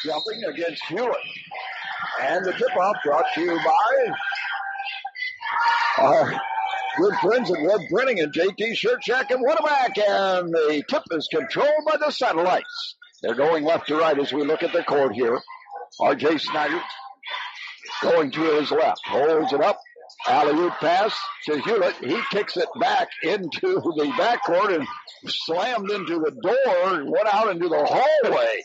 jumping against Hewlett. And the tip-off brought to you by our good friends at Web Printing and JT Shirt Shack and Winneback. And the tip is controlled by the Satellites. They're going left to right as we look at the court here. R.J. Snyder going to his left. Holds it up. Alley-oop pass to Hewlett. He kicks it back into the backcourt and slammed into the door and went out into the hallway.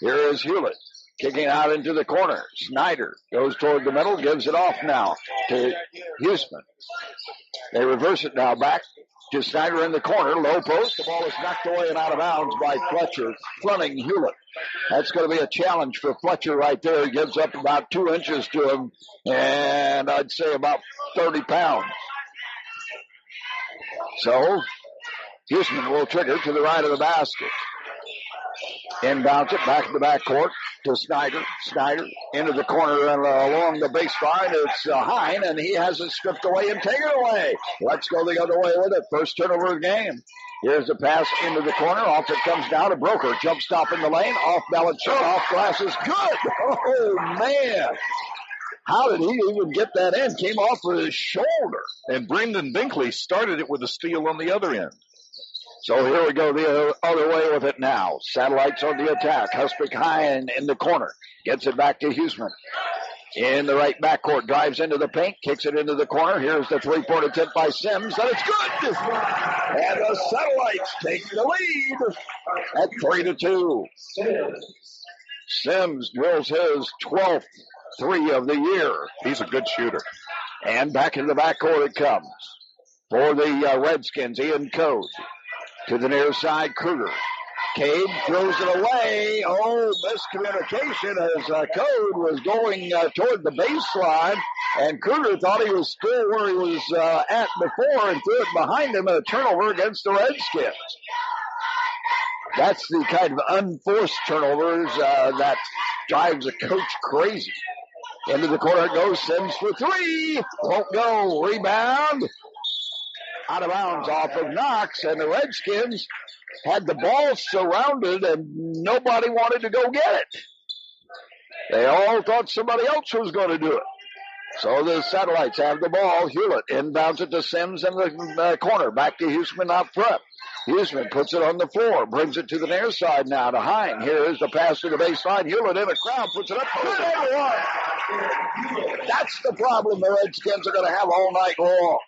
Here is Hewlett kicking out into the corner. Snyder goes toward the middle, gives it off now to Huseman. They reverse it now back to Snyder in the corner. Low post. The ball is knocked away and out of bounds by Fletcher, fronting Hewlett. That's going to be a challenge for Fletcher right there. He gives up about 2 inches to him, and I'd say about 30 pounds. So, Huseman will trigger to the right of the basket. Inbounds it back to the backcourt to Snyder. Snyder into the corner and along the baseline. It's Hine, and he has it stripped away and taken away. Let's go the other way with it. First turnover of the game. Here's the pass into the corner. Off it comes now to Broker. Jump stop in the lane. Off balance shot. Off glass is good. Oh, man. How did he even get that in? Came off with his shoulder. And Brendan Binkley started it with a steal on the other end. So here we go the other way with it now. Satellites on the attack. Husbeck Hine in the corner. Gets it back to Huseman. In the right backcourt. Drives into the paint. Kicks it into the corner. Here's the three-point attempt by Sims. And it's good. And the Satellites take the lead at 3-2. Sims drills his 12th three of the year. He's a good shooter. And back in the backcourt it comes. For the Redskins, Ian Code. To the near side, Kruger. Cade throws it away. Oh, miscommunication as Code was going toward the baseline, and Kruger thought he was still where he was at before and threw it behind him, and a turnover against the Redskins. That's the kind of unforced turnovers that drives a coach crazy. Into the corner it goes. Sims for three. Won't go. Rebound. Out of bounds off of Knox, and the Redskins had the ball surrounded, and nobody wanted to go get it. They all thought somebody else was going to do it. So the Satellites have the ball. Hewlett inbounds it to Sims in the corner. Back to Huseman out front. Huseman puts it on the floor. Brings it to the near side now to Hine. Here is the pass to the baseline. Hewlett in the crowd. Puts it up. Good and one. That's the problem the Redskins are going to have all night long.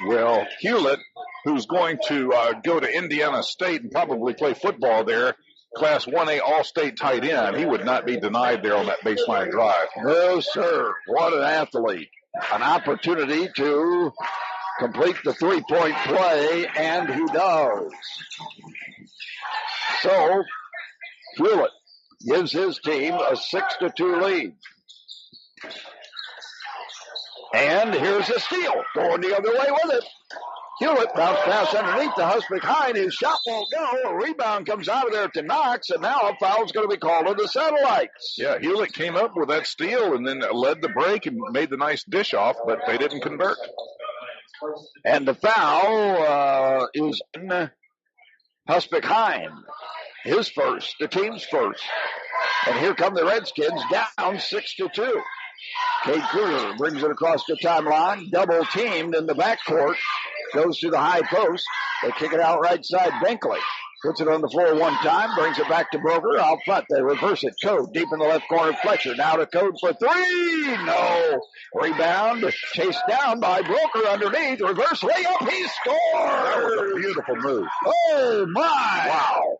Well, Hewlett, who's going to go to Indiana State and probably play football there, Class 1A All-State tight end, he would not be denied there on that baseline drive. No, sir. What an athlete. An opportunity to complete the three-point play, and he does. So, Hewlett gives his team a 6-2 lead. And here's a steal. Going the other way with it. Hewlett bounce pass underneath the Husbeck Hine. His shot won't go. A rebound comes out of there to Knox, and now a foul's going to be called on the Satellites. Yeah, Hewlett came up with that steal and then led the break and made the nice dish off, but they didn't convert. And the foul is in Husbeck Hine. His first, the team's first. And here come the Redskins down 6-2. Cade Kruger brings it across the timeline, double teamed in the backcourt, goes to the high post. They kick it out right side. Binkley puts it on the floor one time, brings it back to Broker. Out front, they reverse it. Code deep in the left corner. Fletcher now to Code for three. No. Rebound chased down by Broker underneath. Reverse layup. He scores. That was a beautiful move. Oh, my. Wow.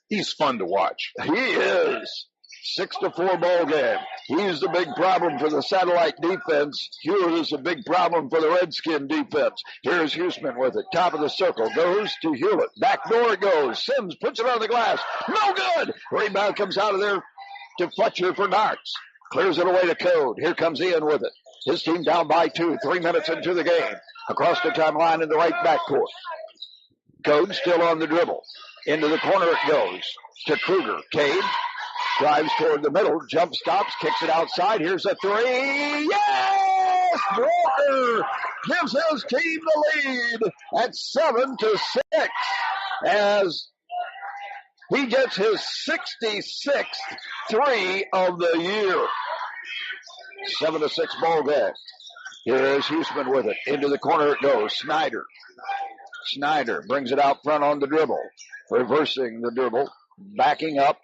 He's fun to watch. He is. 6-4 ball game. He's the big problem for the Satellite defense. Hewlett is a big problem for the Redskin defense. Here's Huseman with it. Top of the circle. Goes to Hewlett. Back door it goes. Sims puts it on the glass. No good. Rebound comes out of there to Fletcher for Knox. Clears it away to Code. Here comes Ian with it. His team down by 2. 3 minutes into the game. Across the timeline in the right backcourt. Code still on the dribble. Into the corner it goes to Kruger. Cade. Drives toward the middle, jump stops, kicks it outside. Here's a three. Yes! Broker gives his team the lead at 7-6 as He gets his 66th three of the year. 7-6 ball game. Here is Huseman with it. Into the corner it goes. Snyder brings it out front on the dribble. Reversing the dribble. Backing up.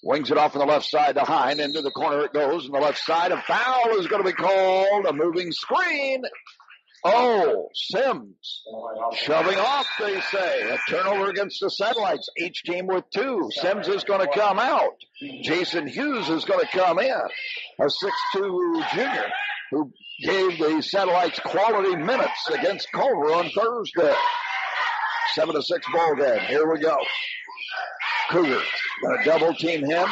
Wings it off on the left side to Hine. Into the corner it goes. On the left side, a foul is going to be called. A moving screen. Oh, Sims shoving off, they say. A turnover against the Satellites. Each team with 2. Sims is going to come out. Jason Hughes is going to come in. A 6'2 junior who gave the Satellites quality minutes against Culver on Thursday. 7-6 ball game. Here we go. Cougar going to double team him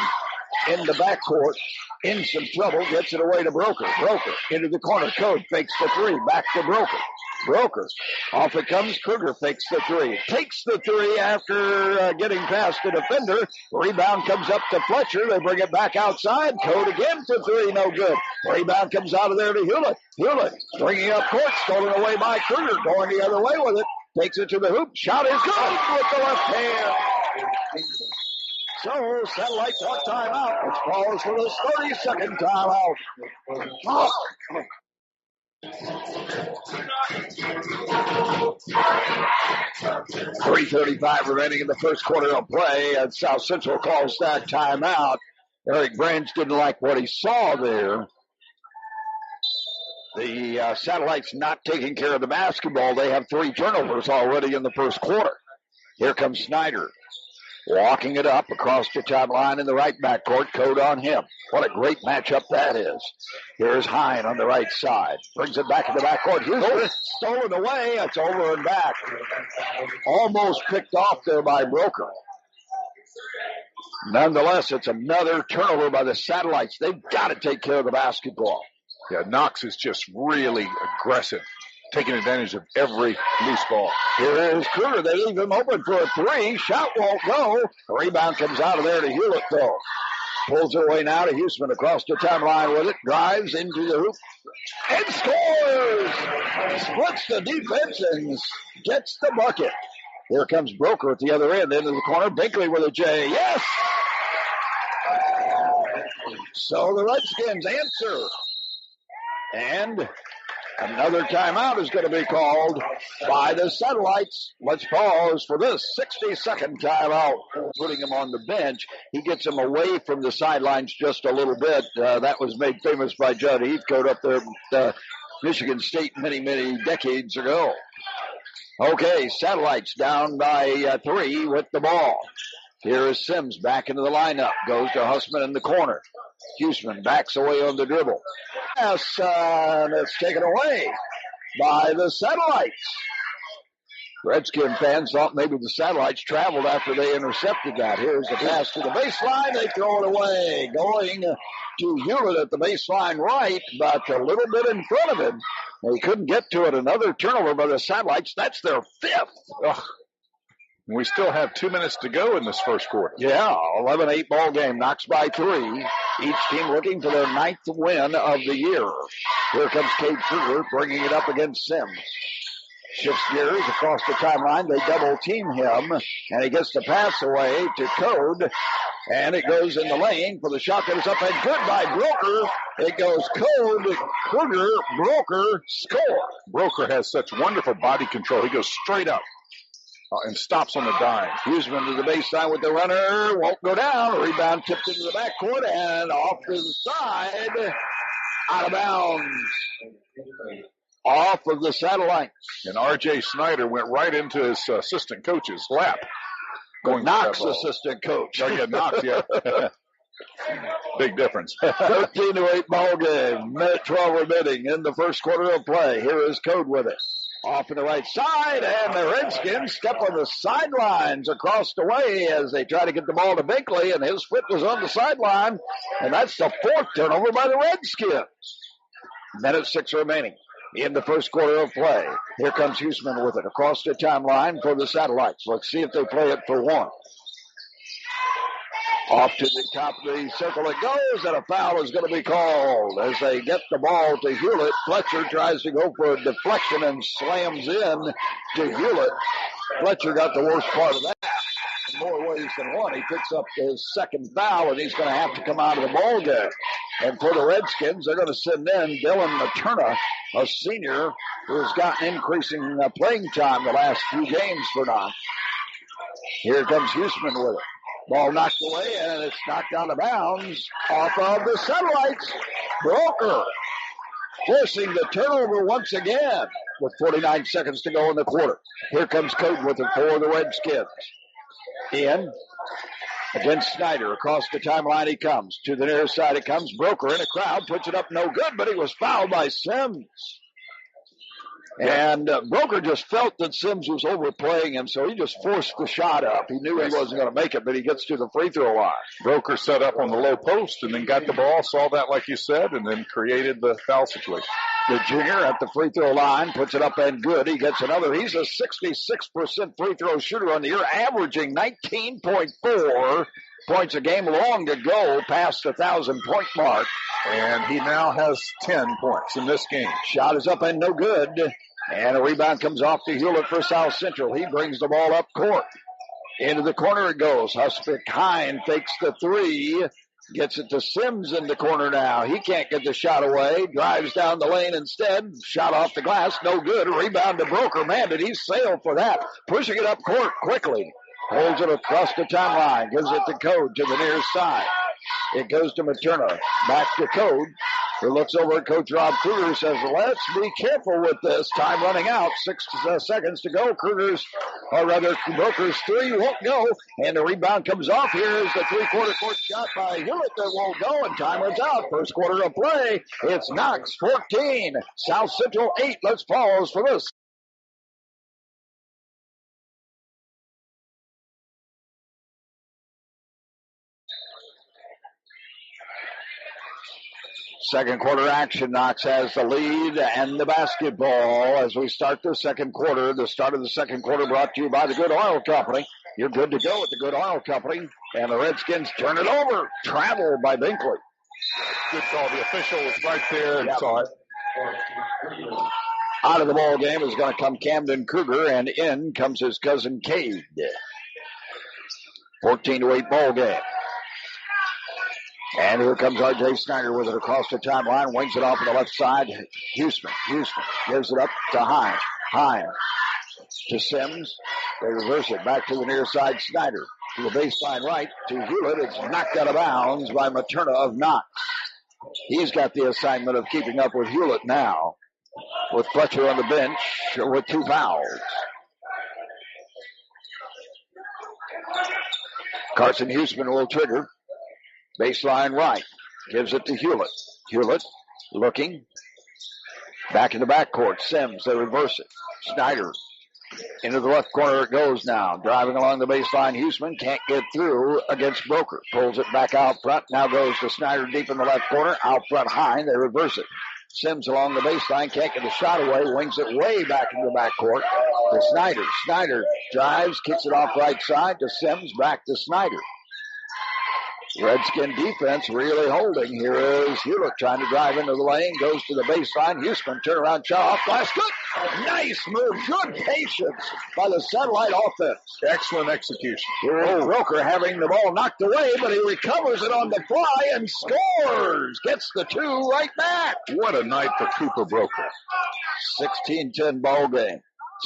in the backcourt. In some trouble, gets it away to Broker. Broker into the corner. Code fakes the 3. Back to Broker. Broker. Off it comes. Cougar fakes the 3. Takes the 3 after getting past the defender. Rebound comes up to Fletcher. They bring it back outside. Code again for 3. No good. Rebound comes out of there to Hewlett. Hewlett bringing up court. Stolen away by Cougar. Going the other way with it. Takes it to the hoop. Shot is good with the left hand. So, Satellites on timeout. It's pause for the 30-second timeout. Oh. 3:35 remaining in the first quarter of play, and South Central calls that timeout. Eric Branch didn't like what he saw there. The Satellites not taking care of the basketball. They have 3 turnovers already in the first quarter. Here comes Snyder. Walking it up across the timeline in the right backcourt. Code on him. What a great matchup that is. Here's Hine on the right side. Brings it back in the backcourt. Houston stolen away. It's over and back. Almost picked off there by Broker. Nonetheless, it's another turnover by the Satellites. They've got to take care of the basketball. Yeah, Knox is just really aggressive, taking advantage of every loose ball. Here is Cougar. They leave him open for a 3. Shot won't go. The rebound comes out of there to Hewlett, though. Pulls it away now to Huseman across the timeline with it. Drives into the hoop. And scores! Splits the defense and gets the bucket. Here comes Broker at the other end into the corner. Binkley with a J. Yes! So the Redskins answer. And another timeout is going to be called by the Satellites. Let's pause for this 60-second timeout. Putting him on the bench. He gets him away from the sidelines just a little bit. That was made famous by Judd Heathcote up there at Michigan State many, many decades ago. Okay, Satellites down by 3 with the ball. Here is Sims back into the lineup. Goes to Hussman in the corner. Huseman backs away on the dribble. Yes, it's taken away by the Satellites. Redskin fans thought maybe the Satellites traveled after they intercepted that. Here's the pass to the baseline. They throw it away. Going to Hewlett at the baseline right, but a little bit in front of him. They couldn't get to it. Another turnover by the Satellites. That's their 5th. Ugh. We still have 2 minutes to go in this first quarter. Yeah, 11-8 ball game. Knox by 3. Each team looking for their 9th win of the year. Here comes Cade Cougar bringing it up against Sims. Shifts gears across the timeline. They double team him, and he gets the pass away to Code. And it goes in the lane for the shot that is up and good by Broker. It goes Code, Cougar, Broker, score. Broker has such wonderful body control. He goes straight up. And stops on the dime. Huseman to the baseline with the runner. Won't go down. Rebound tipped into the backcourt and off to the side. Out of bounds. Off of the Satellites. And R.J. Snyder went right into his assistant coach's lap. Going Knox assistant coach. Oh, yeah, Knox, yeah. Big difference. 13-8 ball game. Minute 12 remaining in the first quarter of play. Here is Code with it. Off to the right side, and the Redskins step on the sidelines across the way as they try to get the ball to Binkley, and his foot was on the sideline, and that's the 4th turnover by the Redskins. Minute 6 remaining in the first quarter of play. Here comes Huseman with it across the timeline for the Satellites. Let's see if they play it for 1. Off to the top of the circle it goes, and a foul is going to be called as they get the ball to Hewlett. Fletcher tries to go for a deflection and slams in to Hewlett. Fletcher got the worst part of that. more ways than one. He picks up his second foul, and he's going to have to come out of the ball game. And for the Redskins, they're going to send in Dylan Materna, a senior who has gotten increasing playing time the last few games for Knox. Here comes Huseman with it. Ball knocked away, and it's knocked out of bounds off of the Satellites. Broker forcing the turnover once again with 49 seconds to go in the quarter. Here comes Code with it for the Redskins. In against Snyder. Across the timeline he comes. To the near side it comes. Broker in a crowd. Puts it up no good, but he was fouled by Sims. And Broker just felt that Sims was overplaying him, so he just forced the shot up. He knew he wasn't going to make it, but he gets to the free throw line. Broker set up on the low post and then got the ball, saw that like you said, and then created the foul situation. The junior at the free throw line puts it up and good. He gets another. He's a 66% free throw shooter on the year, averaging 19.4 points a game, long to go past the 1,000-point mark. And he now has 10 points in this game. Shot is up and no good. And a rebound comes off to Hewlett for South Central. He brings the ball up court. Into the corner it goes. Husvick Hine fakes the three. Gets it to Sims in the corner now. He can't get the shot away. Drives down the lane instead. Shot off the glass. No good. Rebound to Broker. Man, did he sail for that. Pushing it up court quickly. Holds it across the timeline. Gives it to Code to the near side. It goes to Materna. Back to Code. Who looks over at Coach Rob Kruger, says, let's be careful with this. Time running out. 6 seconds to go. Broker's three won't go. And the rebound comes off. Here is the three-quarter court shot by Hewitt that won't go. And time runs out. First quarter of play. It's Knox 14. South Central 8. Let's pause for this. Second quarter action. Knox has the lead and the basketball as we start the second quarter. The start of the second quarter brought to you by the Good Oil Company. You're good to go with the Good Oil Company. And the Redskins turn it over. Travel by Binkley. Good call. The official was right there and saw it. Out of the ball game is going to come Camden Kruger, and in comes his cousin Cade. 14-8 ball game. And here comes R.J. Snyder with it across the timeline. Wings it off on the left side. Houston gives it up to Hine to Sims. They reverse it back to the near side. Snyder to the baseline right to Hewlett. It's knocked out of bounds by Materna of Knox. He's got the assignment of keeping up with Hewlett now, with Fletcher on the bench with 2 fouls. Carson Huseman will trigger. Baseline right. Gives it to Hewlett. Hewlett looking. Back in the backcourt. Sims, they reverse it. Snyder. Into the left corner it goes now. Driving along the baseline. Huseman can't get through against Broker. Pulls it back out front. Now goes to Snyder deep in the left corner. Out front Hine. They reverse it. Sims along the baseline. Can't get the shot away. Wings it way back into the backcourt to Snyder. Snyder drives. Kicks it off right side to Sims. Back to Snyder. Redskin defense really holding. Here is Hewlett trying to drive into the lane. Goes to the baseline. Huseman turnaround shot off glass. Good. Nice move. Good patience by the Satellite offense. Excellent execution. Here is Broker having the ball knocked away, but he recovers it on the fly and scores. Gets the 2 right back. What a night for Cooper Broker. 16-10 ball game.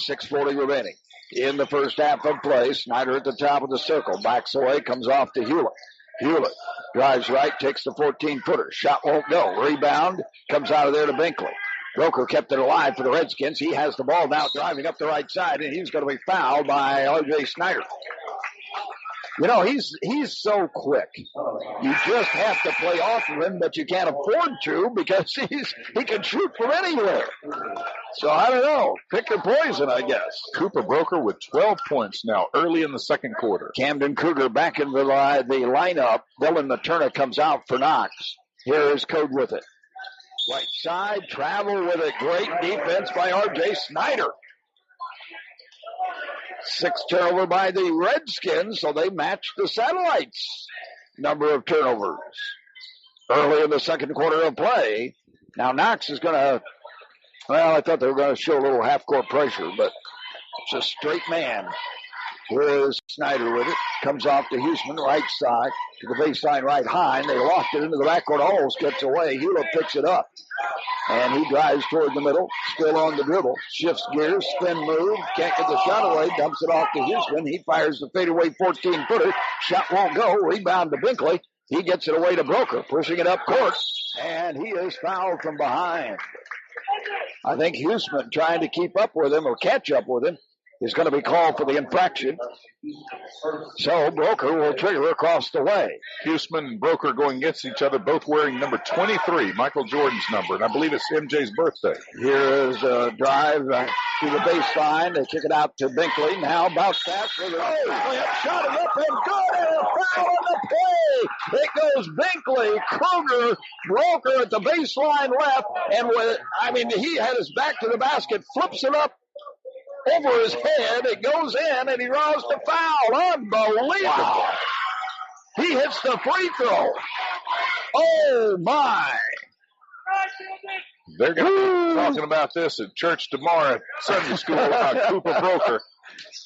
6:40 remaining. In the first half of play, Snyder at the top of the circle. Backs away, comes off to Hewlett. Hewlett drives right, takes the 14-footer. Shot won't go. Rebound comes out of there to Binkley. Broker kept it alive for the Redskins. He has the ball now driving up the right side, and he's going to be fouled by R.J. Snyder. You know, he's so quick. You just have to play off of him, but you can't afford to because he can shoot from anywhere. So I don't know. Pick your poison, I guess. Cooper Broker with 12 points now early in the second quarter. Camden Kruger back in the lineup. Dylan Materna comes out for Knox. Here is Code with it. Right side, travel with it. Great defense by R.J. Snyder. 6 turnover by the Redskins, so they match the Satellites' number of turnovers early in the second quarter of play. Now Knox is going to, I thought they were going to show a little half-court pressure, but it's a straight man. Here is Snyder with it. Comes off to Huseman, right side, to the baseline right high, and they lost it into the backcourt. Almost gets away. Hewlett picks it up. And he drives toward the middle, still on the dribble. Shifts gears, spin move, can't get the shot away, dumps it off to Huseman. He fires the fadeaway 14-footer. Shot won't go. Rebound to Binkley. He gets it away to Broker, pushing it up court. And he is fouled from behind. I think Huseman, trying to keep up with him or catch up with him, is going to be called for the infraction. So Broker will trigger across the way. Huseman and Broker going against each other, both wearing number 23, Michael Jordan's number, and I believe it's MJ's birthday. Here is a drive to the baseline. They kick it out to Binkley. Now bounce pass with a shot it up and good, and a foul on the play. It goes Binkley, Kruger, Broker at the baseline left, and he had his back to the basket, flips it up over his head. It goes in, and he draws the foul. Unbelievable. Wow. He hits the free throw. Oh, my. They're going to be talking about this at church tomorrow at Sunday school about Cooper Broker.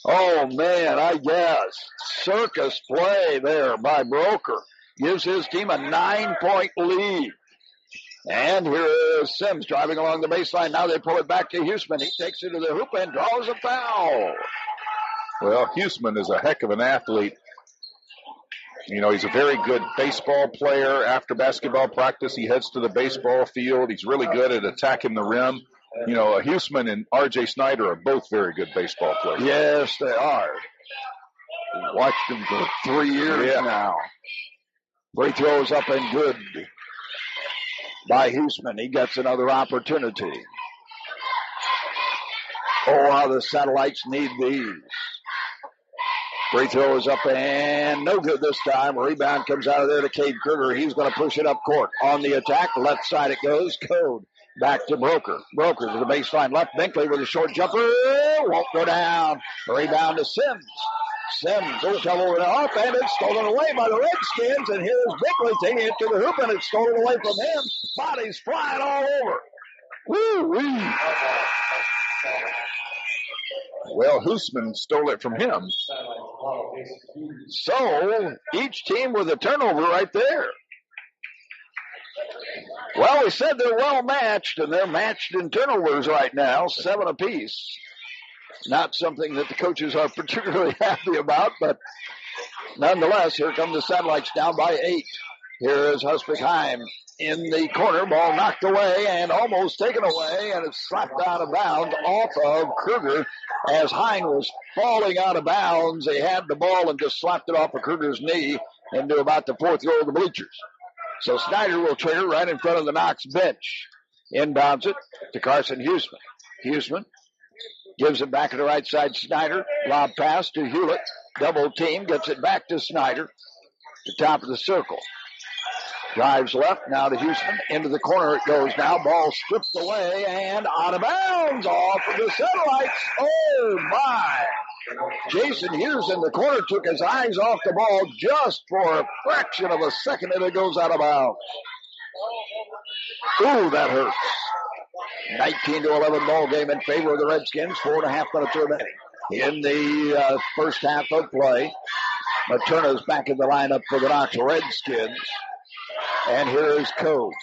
Oh, man, I guess. Circus play there by Broker. Gives his team a 9-point lead. And here is Sims driving along the baseline. Now they pull it back to Huseman. He takes it to the hoop and draws a foul. Well, Huseman is a heck of an athlete. You know, he's a very good baseball player. After basketball practice, he heads to the baseball field. He's really good at attacking the rim. You know, Huseman and R.J. Snyder are both very good baseball players. Yes, they are. Watched them for 3 years now. Free throws up and good by Huseman. He gets another opportunity. Oh, how the Satellites need these. Free throw is up and no good this time. Rebound comes out of there to Cade Kruger. He's going to push it up court. On the attack, left side it goes. Code back to Broker. Broker to the baseline left. Binkley with a short jumper. Won't go down. Rebound to Sims. Sims goes over and off, and it's stolen away by the Redskins. And here's Binkley taking it to the hoop, and it's stolen away from him. Bodies flying all over. Woo-wee. Well, Huseman stole it from him. So, each team with a turnover right there. Well, we said they're well matched, and they're matched in turnovers right now, 7 apiece. Not something that the coaches are particularly happy about, but nonetheless, here come the Satellites down by 8. Here is Husbeckheim in the corner. Ball knocked away and almost taken away, and it's slapped out of bounds off of Kruger as Hine was falling out of bounds. He had the ball and just slapped it off of Kruger's knee into about the 4th row of the bleachers. So Snyder will trigger right in front of the Knox bench. Inbounds it to Carson Huseman. Huseman gives it back to the right side. Snyder, lob pass to Hewlett. Double team, gets it back to Snyder. To top of the circle. Drives left, now to Huseman. Into the corner it goes now. Ball stripped away and out of bounds off of the Satellites. Oh, my. Jason Hughes in the corner took his eyes off the ball just for a fraction of a second, and it goes out of bounds. Ooh, that hurts. 19-11 ball game in favor of the Redskins. 4.5 minutes remaining in the first half of play. Materna's back in the lineup for the Knox Redskins. And here is Code.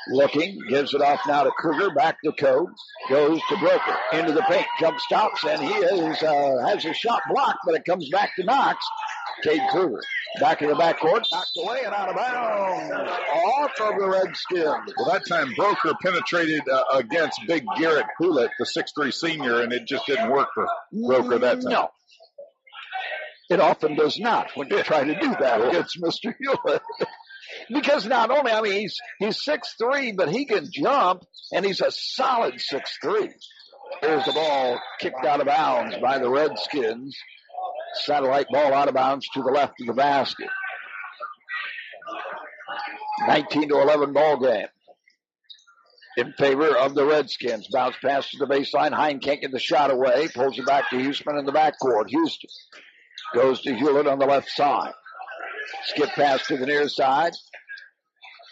Looking, gives it off now to Kruger, back to Code. Goes to Broker, into the paint, jump stops, and he has a shot blocked, but it comes back to Knox. Cade Kruger, back in the backcourt, knocked away and out of bounds, off of the Redskins. Well, that time Broker penetrated against Big Garrett Hewlett, the 6'3 senior, and it just didn't work for Broker that time. No. It often does not when you try to do that against Mr. Hewlett. Because not only, he's 6'3", but he can jump, and he's a solid 6'3". There's the ball kicked out of bounds by the Redskins. Satellite ball out of bounds to the left of the basket. 19-11 ball game in favor of the Redskins. Bounce pass to the baseline. Hine can't get the shot away. Pulls it back to Huseman in the backcourt. Houston goes to Hewlett on the left side. Skip pass to the near side.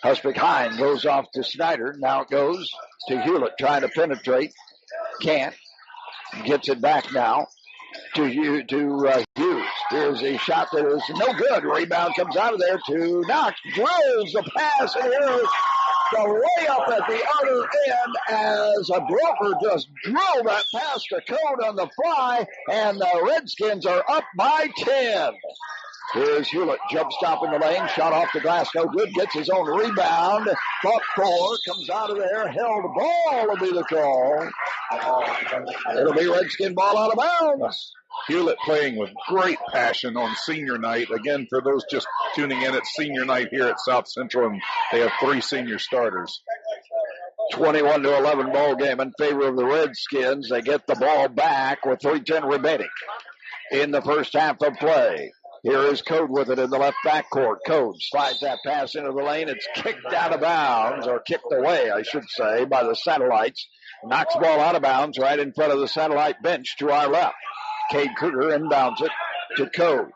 Husbeck-Hine goes off to Snyder. Now it goes to Hewlett trying to penetrate. Can't. Gets it back now to Hughes. Here's a shot that is no good. Rebound comes out of there to Knox. Drills the pass, and here's the layup at the other end as a Broker just drilled that pass to Code on the fly, and the Redskins are up by 10. Here's Hewlett, jump stop in the lane, shot off the glass, no good, gets his own rebound, fought for, comes out of there, held ball will be the call. It'll be Redskin ball out of bounds. Hewlett playing with great passion on senior night. Again, for those just tuning in, it's senior night here at South Central, and they have 3 senior starters. 21-11 ball game in favor of the Redskins. They get the ball back with 3:10 remaining in the first half of play. Here is Code with it in the left backcourt. Code slides that pass into the lane. It's kicked out of bounds, or kicked away, I should say, by the Satellites. Knocks the ball out of bounds right in front of the Satellite bench to our left. Cade Kruger inbounds it to Code.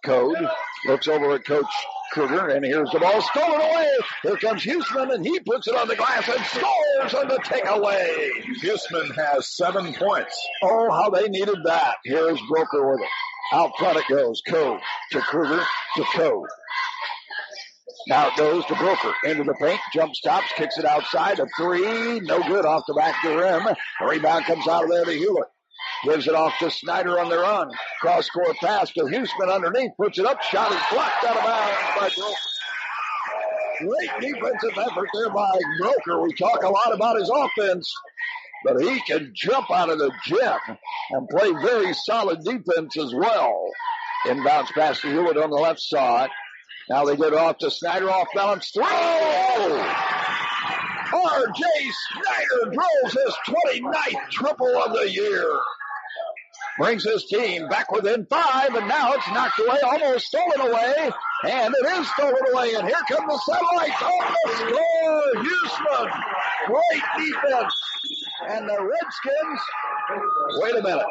Code looks over at Coach Kruger, and here's the ball stolen away. Here comes Huseman, and he puts it on the glass and scores on the takeaway. Huseman has 7 points. Oh, how they needed that. Here's Broker with it. Out front it goes. Code to Kruger to Code. Now it goes to Broker. Into the paint. Jump stops. Kicks it outside. A 3. No good off the back of the rim. The rebound comes out of there to Hewlett. Gives it off to Snyder on the run. Cross-court pass to Huseman underneath. Puts it up. Shot is blocked out of bounds by Broker. Great defensive effort there by Broker. We talk a lot about his offense, but he can jump out of the gym and play very solid defense as well. Inbounds pass to Hewlett on the left side. Now they get off to Snyder, off balance throw. R.J. Snyder drills his 29th triple of the year. Brings his team back within 5, and now it's knocked away, almost stolen away, and it is stolen away, and here come the Satellites on the score. Huseman, great defense, and the Redskins, wait a minute.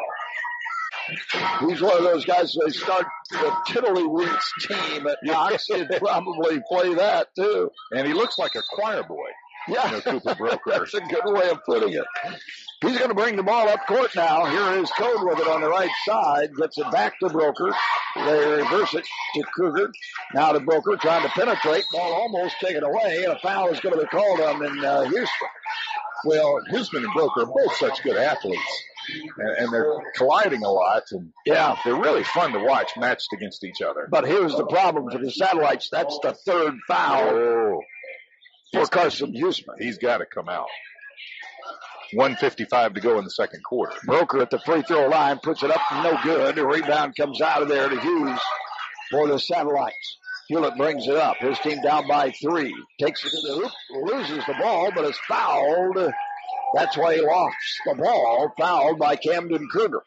He's one of those guys, they start the Tiddlywinks team at Knox. He'd probably play that, too. And he looks like a choir boy. Yeah, Cooper Broker. That's a good way of putting it. He's going to bring the ball up court now. Here is Code with it on the right side. Gets it back to Broker. They reverse it to Kruger. Now to Broker, trying to penetrate. Ball almost taken away, and a foul is going to be called on in Houston. Well, Huseman and Broker are both such good athletes, and they're colliding a lot. And yeah, they're really fun to watch matched against each other. But here's the problem for the Satellites. That's the 3rd foul for Carson Huseman. He's got to come out. 1:55 to go in the second quarter. Broker at the free throw line puts it up, no good. The rebound comes out of there to Hughes for the Satellites. Hewlett brings it up. His team down by 3. Takes it to the hoop, loses the ball, but is fouled. That's why he lost the ball. Fouled by Camden Kruger.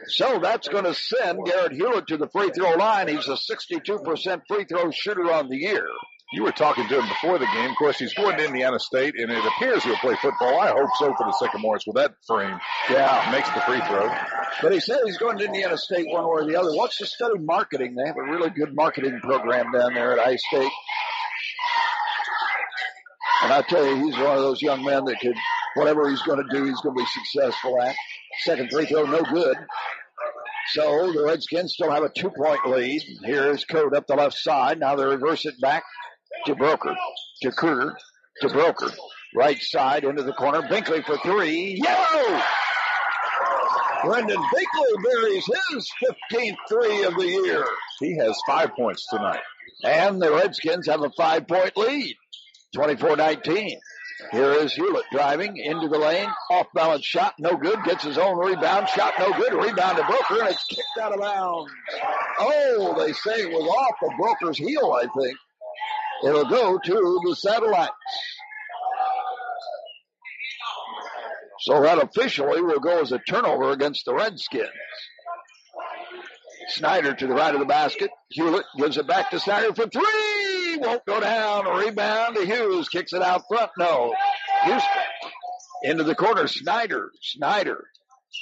So that's going to send Garrett Hewlett to the free throw line. He's a 62% free throw shooter on the year. You were talking to him before the game. Of course, he's going to Indiana State, and it appears he'll play football. I hope so for the Sycamores with that frame. Yeah. Makes the free throw. But he said he's going to Indiana State one way or the other. Wants to study marketing. They have a really good marketing program down there at I-State. And I tell you, he's one of those young men that could, whatever he's going to do, he's going to be successful at. Second free throw, no good. So the Redskins still have a 2-point lead. Here's Code up the left side. Now they reverse it back to Broker, to Kruger, to Broker. Right side into the corner. Binkley for 3. Yellow! Brendan Binkley buries his 15th 3 of the year. He has 5 points tonight. And the Redskins have a 5-point lead. 24-19. Here is Hewlett driving into the lane. Off-balance shot, no good. Gets his own rebound. Shot, no good. Rebound to Broker, and it's kicked out of bounds. Oh, they say it was off of Broker's heel, I think. It'll go to the Satellites. So that officially will go as a turnover against the Redskins. Snyder to the right of the basket. Hewlett gives it back to Snyder for 3. Won't go down. A rebound to Hughes. Kicks it out front. No. Houston. Into the corner. Snyder. Snyder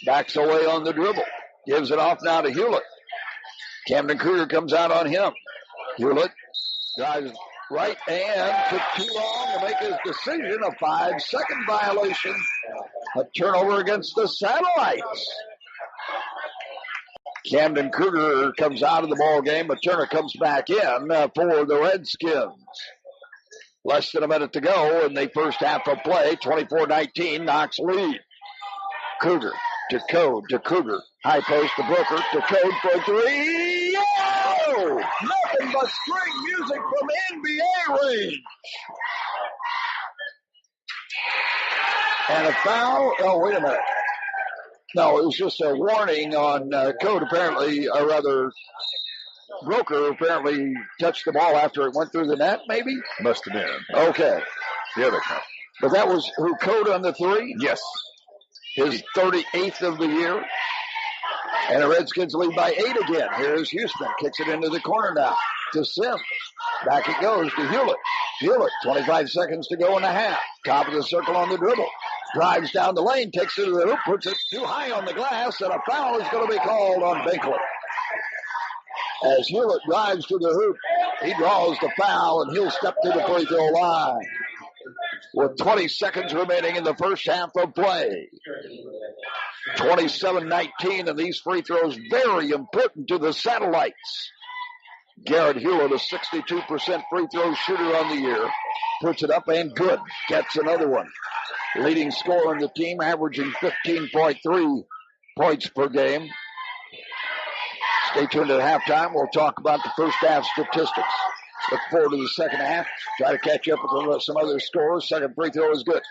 backs away on the dribble. Gives it off now to Hewlett. Camden Kruger comes out on him. Hewlett drives right and took too long to make his decision. A 5-second violation. A turnover against the Satellites. Camden Kruger comes out of the ball game, but Turner comes back in for the Redskins. Less than a minute to go in the first half of play. 24-19, Knox lead. Kruger to Code to Kruger. High post to Broker to Code for three. Oh! Nothing but string music from NBA range. And a foul. Oh, wait a minute. No, it was just a warning on Code, apparently, or rather, Broker apparently touched the ball after it went through the net, maybe? Must have been. Okay. The other count. But that was who, Code on the three? Yes. His 38th of the year. And the Redskins lead by 8 again. Here's Houston. Kicks it into the corner now to Sims. Back it goes to Hewlett. Hewlett, 25 seconds to go in the half. Top of the circle on the dribble. Drives down the lane, takes it to the hoop, puts it too high on the glass, and a foul is going to be called on Binkley. As Hewlett drives to the hoop, he draws the foul, and he'll step to the free throw line. With 20 seconds remaining in the first half of play. 27-19, and these free throws very important to the Satellites. Garrett Hewlett, a 62% free throw shooter on the year, puts it up and good. Gets another one. Leading scorer on the team, averaging 15.3 points per game. Stay tuned at halftime. We'll talk about the first half statistics. Look forward to the second half. Try to catch up with some other scores. Second free throw is good.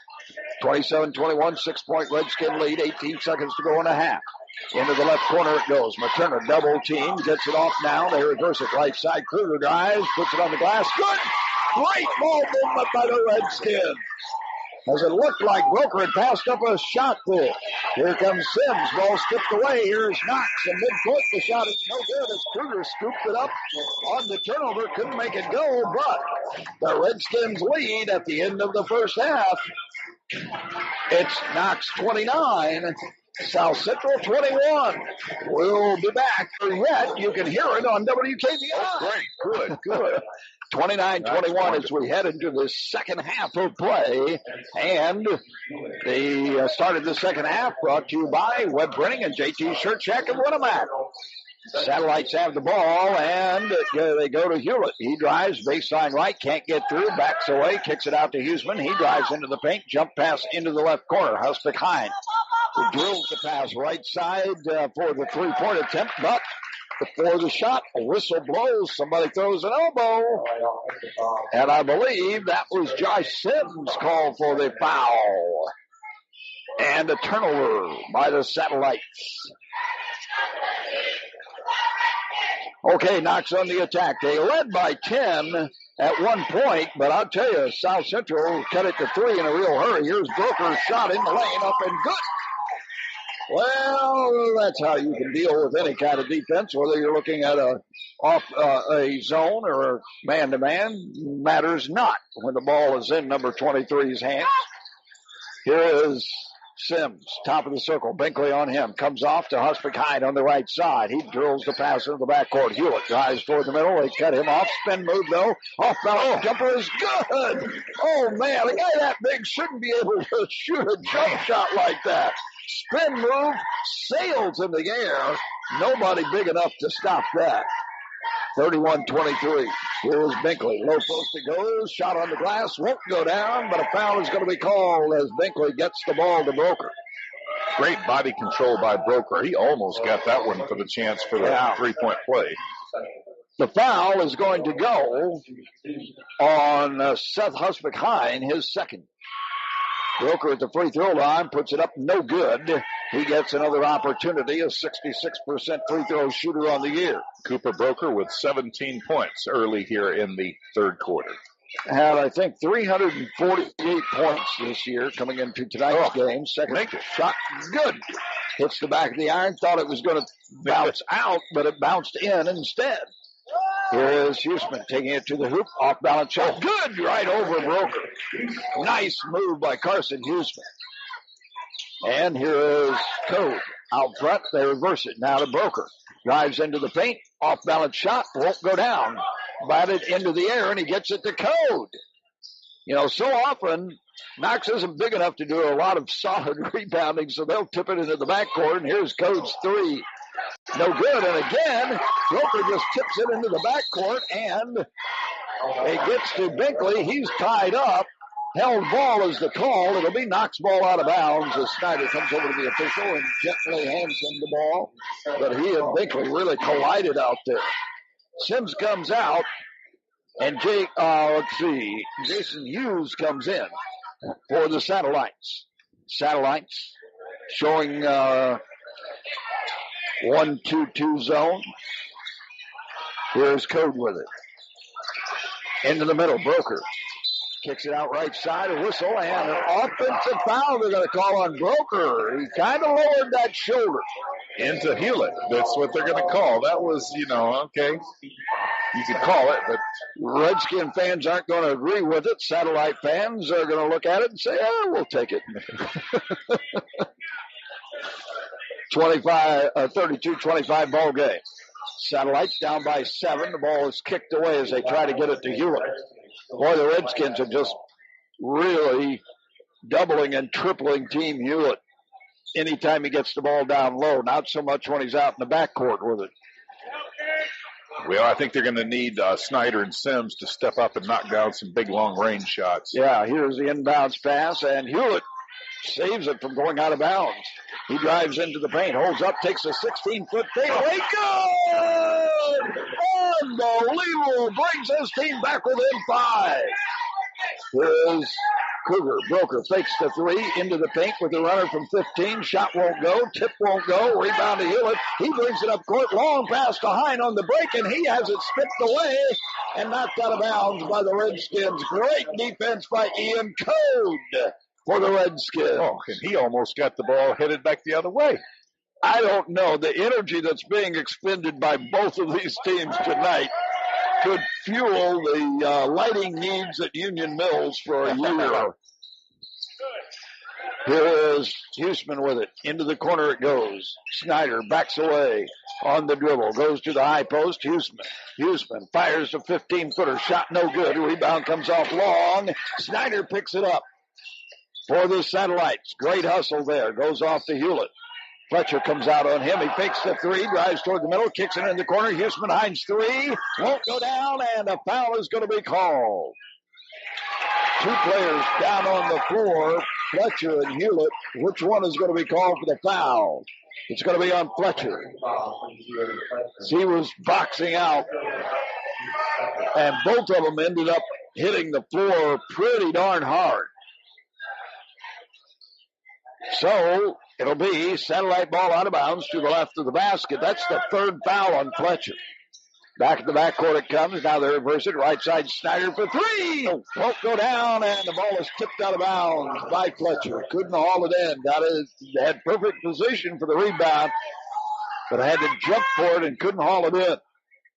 27-21, 6-point Redskin lead. 18 seconds to go in a half. Into the left corner it goes. Materna double team. Gets it off now. They reverse it right side. Kruger drives. Puts it on the glass. Good. Great ball movement by the Redskins. As it looked like Broker had passed up a shot there. Here comes Sims. Ball skipped away. Here's Knox. And midcourt, the shot is no good as Kruger scooped it up on the turnover. Couldn't make it go, but the Redskins lead at the end of the first half. It's Knox 29, South Central 21. We'll be back. Yet you can hear it on WKBI. Oh, great. Good. 29-21 as we head into the second half of play. And the start of the second half brought to you by Webb Printing and JT Shirt Shack and Winamac. Satellites have the ball, and they go to Hewlett. He drives, baseline right, can't get through, backs away, kicks it out to Huseman. He drives into the paint, jump pass into the left corner. Husbeck Hine drills the pass right side for the three-point attempt, but before the shot, a whistle blows. Somebody throws an elbow. And I believe that was Josh Sims called for the foul. And a turnover by the Satellites. Okay, Knox on the attack. They led by 10 at one point, but I'll tell you, South Central cut it to 3 in a real hurry. Here's Broker's shot in the lane, up and good. Well, that's how you can deal with any kind of defense, whether you're looking at a zone or a man-to-man, matters not when the ball is in number 23's hands. Here is Sims, top of the circle. Binkley on him. Comes off to Husbeck Hyde on the right side. He drills the pass into the backcourt. Hewitt drives toward the middle. They cut him off. Spin move, though. Off balance jumper is good. Oh, man, a guy that big shouldn't be able to shoot a jump shot like that. Spin move, sails in the air. Nobody big enough to stop that. 31-23. Here's Binkley. Low post it goes. Shot on the glass. Won't go down, but a foul is going to be called as Binkley gets the ball to Broker. Great body control by Broker. He almost got that one for the chance for the three-point play. The foul is going to go on Seth Husbeck Hine, his second. Broker at the free throw line puts it up, no good. He gets another opportunity, a 66% free throw shooter on the year. Cooper Broker with 17 points early here in the third quarter. Had, I think, 348 points this year coming into tonight's game. Second shot, good. Hits the back of the iron, thought it was going to bounce out, but it bounced in instead. Here is Huseman taking it to the hoop. Off balance shot. Good. Right over Broker. Nice move by Carson Huseman. And here is Code out front. They reverse it now to Broker. Drives into the paint. Off balance shot. Won't go down. Batted into the air and he gets it to Code. You know, so often Knox isn't big enough to do a lot of solid rebounding, so they'll tip it into the backcourt. And here's Code's three. No good. And again, Broker just tips it into the backcourt, and it gets to Binkley. He's tied up. Held ball is the call. It'll be Knox ball out of bounds as Snyder comes over to the official and gently hands him the ball. But he and Binkley really collided out there. Sims comes out, and Jason Hughes comes in for the Satellites. Satellites showing 1-2-2 zone. Here's Code with it. Into the middle, Broker. Kicks it out right side, a whistle, and an offensive foul they're going to call on Broker. He kind of lowered that shoulder. Into Hewlett. That's what they're going to call. That was, okay. You could call it, but Redskin fans aren't going to agree with it. Satellite fans are going to look at it and say, we'll take it. 32-25 ball game. Satellites down by 7. The ball is kicked away as they try to get it to Hewlett. Boy, the Redskins are just really doubling and tripling Team Hewlett anytime he gets the ball down low. Not so much when he's out in the backcourt with it. Well, I think they're going to need Snyder and Sims to step up and knock down some big long-range shots. Yeah, here's the inbounds pass, and Hewlett saves it from going out of bounds. He drives into the paint, holds up, takes a 16-foot fadeaway. Good! Unbelievable! Brings his team back within 5. Here's Cougar. Broker fakes the 3 into the paint with the runner from 15. Shot won't go. Tip won't go. Rebound to Hewlett. He brings it up court. Long pass to Hine on the break, and he has it stripped away and knocked out of bounds by the Redskins. Great defense by Ian Code for the Redskins. Oh, and he almost got the ball headed back the other way. I don't know. The energy that's being expended by both of these teams tonight could fuel the lighting needs at Union Mills for a year. Here is Huseman with it. Into the corner it goes. Snyder backs away on the dribble. Goes to the high post. Huseman fires a 15-footer. Shot no good. Rebound comes off long. Snyder picks it up for the Satellites. Great hustle there. Goes off to Hewlett. Fletcher comes out on him. He fakes the 3, drives toward the middle, kicks it in the corner. Huseman Hines 3. Won't go down, and a foul is going to be called. 2 players down on the floor, Fletcher and Hewlett. Which one is going to be called for the foul? It's going to be on Fletcher. He was boxing out, and both of them ended up hitting the floor pretty darn hard. So it'll be Satellite ball out of bounds to the left of the basket. That's the 3rd foul on Fletcher. Back in the backcourt it comes. Now they reverse it. Right side, Snyder for 3. Won't go down, and the ball is tipped out of bounds by Fletcher. Couldn't haul it in. Had perfect position for the rebound, but had to jump for it and couldn't haul it in.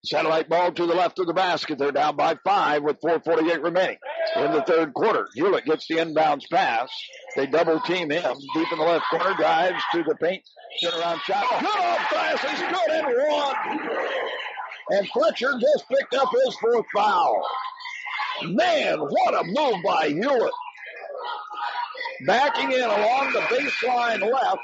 Satellite ball to the left of the basket. They're down by 5 with 4:48 remaining in the 3rd quarter. Hewlett gets the inbounds pass. They double team him. Deep in the left corner, drives to the paint. Turnaround shot. Good off glass. He's good and 1. And Fletcher just picked up his 4th foul. Man, what a move by Hewlett. Backing in along the baseline left,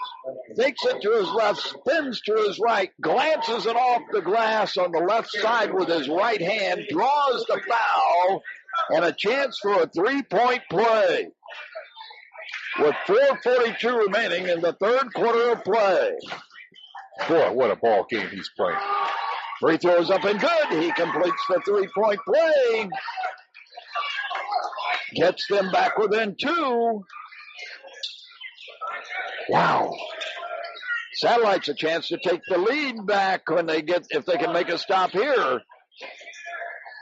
takes it to his left, spins to his right, glances it off the glass on the left side with his right hand, draws the foul, and a chance for a 3-point play. With 4:42 remaining in the 3rd quarter of play. Boy, what a ball game he's playing. Free throws up and good. He completes the 3-point play. Gets them back within 2. Wow. Satellites a chance to take the lead back if they can make a stop here.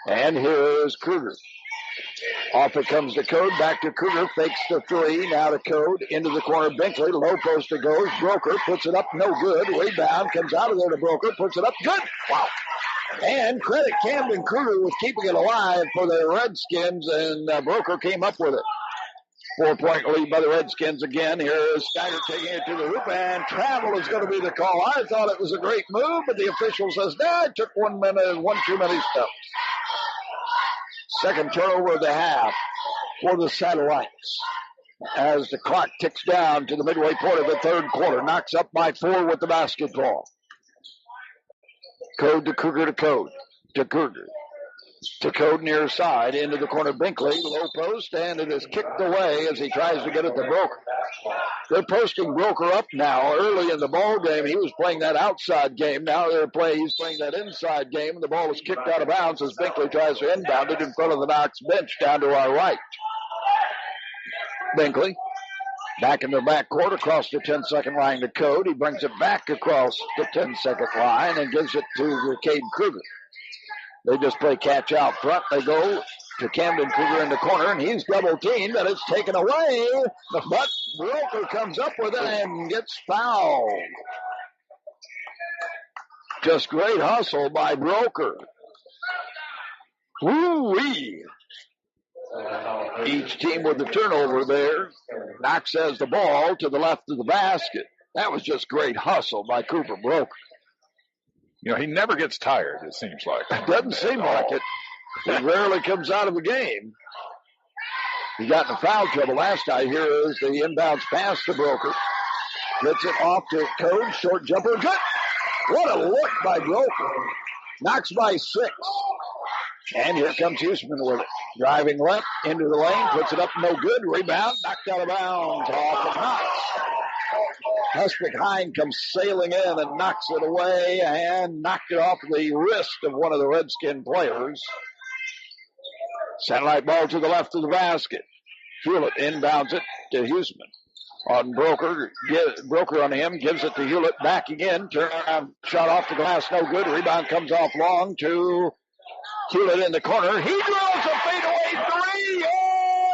And here is Cougar. Off it comes to Code. Back to Cougar. Fakes the 3. Now to Code. Into the corner. Binkley. Low post it goes. Broker puts it up. No good. Rebound. Comes out of there to Broker. Puts it up. Good. Wow. And credit Camden Cougar with keeping it alive for the Redskins. And Broker came up with it. 4-point lead by the Redskins again. Here is Snyder taking it to the hoop, and travel is going to be the call. I thought it was a great move, but the official says, it took 1 minute and 1 too many steps. Second turnover of the half for the Satellites. As the clock ticks down to the midway point of the 3rd quarter. Knocks up by 4 with the basketball. Code to Kruger to Code. To Kruger. To Code near side. Into the corner. Binkley. Low post. And it is kicked away as he tries to get it to Broker. They're posting Broker up now. Early in the ball game, he was playing that outside game. Now he's playing that inside game. And the ball is kicked out of bounds as Binkley tries to inbound it in front of the Knox bench down to our right. Binkley. Back in the back court across the 10-second line to Code. He brings it back across the 10-second line and gives it to Cade Kruger. They just play catch out front. They go to Camden Kruger in the corner, and he's double-teamed, and it's taken away. But Broker comes up with it and gets fouled. Just great hustle by Broker. Woo-wee. Each team with the turnover there. Knox has the ball to the left of the basket. That was just great hustle by Cooper Broker. You know, he never gets tired, it seems like. Doesn't seem like it. He rarely comes out of the game. He got in foul trouble last night. Here is the inbounds pass to Broker. Gets it off to Code. Short jumper. Good. What a look by Broker. Knox by 6. And here comes Huseman with it. Driving left into the lane. Puts it up. No good. Rebound. Knocked out of bounds. Off of Knox. Husvick Hine comes sailing in and knocks it away and knocked it off the wrist of one of the Redskin players. Satellite ball to the left of the basket. Hewlett inbounds it to Huseman. On Broker. Broker on him. Gives it to Hewlett. Back again. Turn around. Shot off the glass. No good. Rebound comes off long to Hewlett in the corner. He drills a fadeaway three.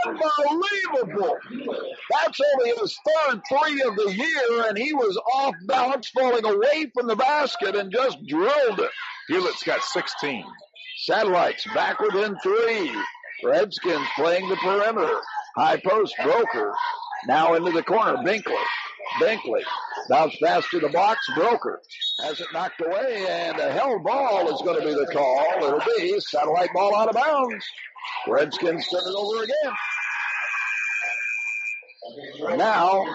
Unbelievable. That's only his third three of the year, and he was off balance, falling away from the basket and just drilled it. Hewlett's got 16. Satellites backward in 3. Redskins playing the perimeter. High post, Broker. Now into the corner, Binkley. Bounce pass to the box, Broker. Has it knocked away, and a held ball is going to be the call. It'll be satellite ball out of bounds. Redskins turn it over again. Now,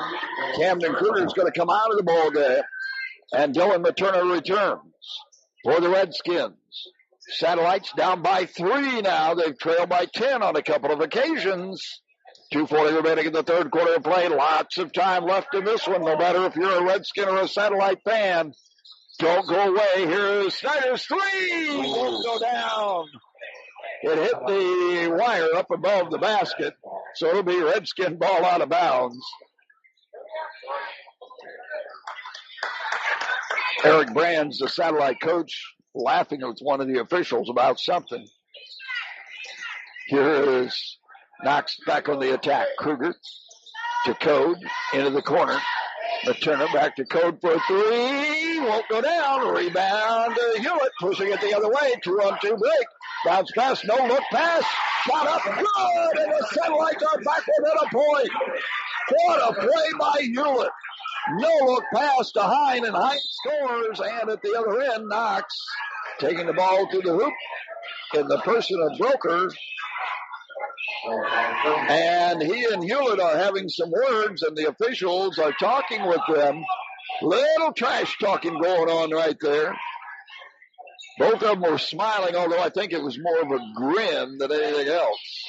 Camden Kruger is going to come out of the ball game, and Dylan Materna returns for the Redskins. Satellites down by 3 now. They've trailed by 10 on a couple of occasions. 2:40 remaining in the third quarter of play. Lots of time left in this one, no matter if you're a Redskin or a Satellite fan. Don't go away. Here's Snyder's 3. Won't go down. It hit the wire up above the basket, so it'll be Redskin ball out of bounds. Eric Brands, the Satellite coach, laughing with one of the officials about something. Here is Knox back on the attack. Kruger to Code into the corner. Materna back to Code for 3. Won't go down. Rebound to Hewlett. Pushing it the other way. 2-on-2 break. Bounce pass. No look pass. Shot up. Good. And the Satellites are back within a point. What a play by Hewlett. No look pass to Hine, and Hine scores. And at the other end, Knox taking the ball to the hoop in the person of Broker. And he and Hewlett are having some words, and the officials are talking with them. Little trash talking going on right there. Both of them were smiling, although I think it was more of a grin than anything else.